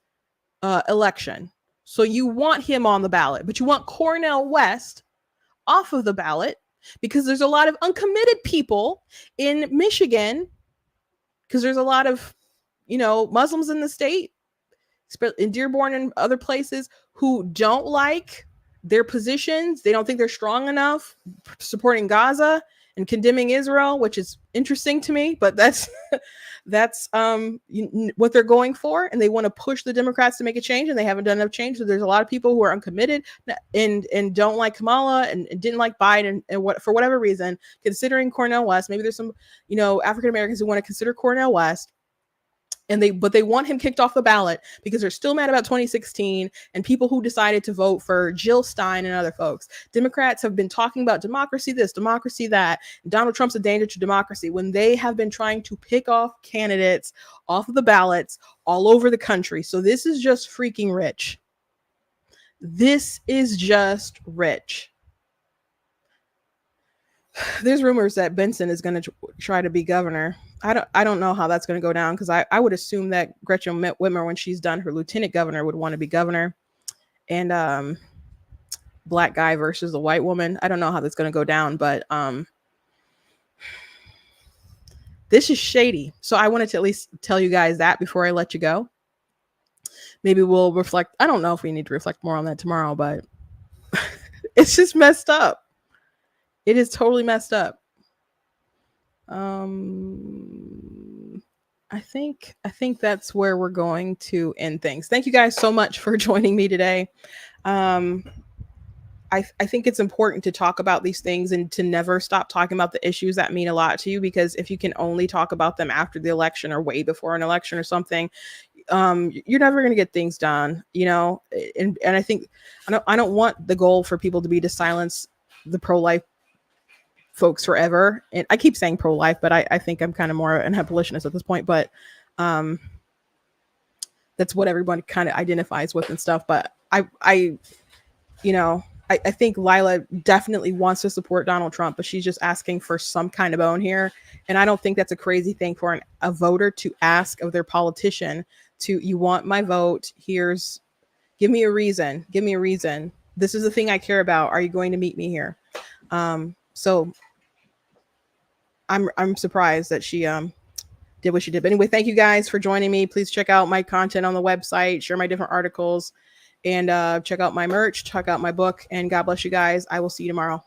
election. So you want him on the ballot, but you want Cornel West off of the ballot because there's a lot of uncommitted people in Michigan, because there's a lot of, Muslims in the state, in Dearborn and other places, who don't like their positions. They don't think they're strong enough supporting Gaza and condemning Israel, which is interesting to me, but that's what they're going for. And they want to push the Democrats to make a change, and they haven't done enough change. So there's a lot of people who are uncommitted and don't like Kamala and didn't like Biden, and for whatever reason, considering Cornel West. Maybe there's some, African Americans who want to consider Cornel West. But they want him kicked off the ballot because they're still mad about 2016 and people who decided to vote for Jill Stein and other folks. Democrats have been talking about democracy this, democracy that. Donald Trump's a danger to democracy when they have been trying to pick off candidates off of the ballots all over the country. So this is just freaking rich. This is just rich. There's rumors that Benson is going to try to be governor. I don't know how that's going to go down, because I would assume that Gretchen Whitmer, when she's done her lieutenant governor, would want to be governor. And black guy versus a white woman. I don't know how that's going to go down, but this is shady. So I wanted to at least tell you guys that before I let you go. Maybe we'll reflect. I don't know if we need to reflect more on that tomorrow, but it's just messed up. It is totally messed up. I think that's where we're going to end things. Thank you guys so much for joining me today. I think it's important to talk about these things and to never stop talking about the issues that mean a lot to you, because if you can only talk about them after the election or way before an election or something, you're never going to get things done, and I think I don't want the goal for people to be to silence the pro-life folks forever. And I keep saying pro-life, but I think I'm kind of more an abolitionist at this point, but that's what everyone kind of identifies with and stuff. But I think Lila definitely wants to support Donald Trump, but she's just asking for some kind of bone here. And I don't think that's a crazy thing for a voter to ask of their politician you want my vote? Give me a reason. Give me a reason. This is the thing I care about. Are you going to meet me here? So I'm surprised that she did what she did. But anyway, thank you guys for joining me. Please check out my content on the website, share my different articles, and check out my merch, check out my book, and God bless you guys. I will see you tomorrow.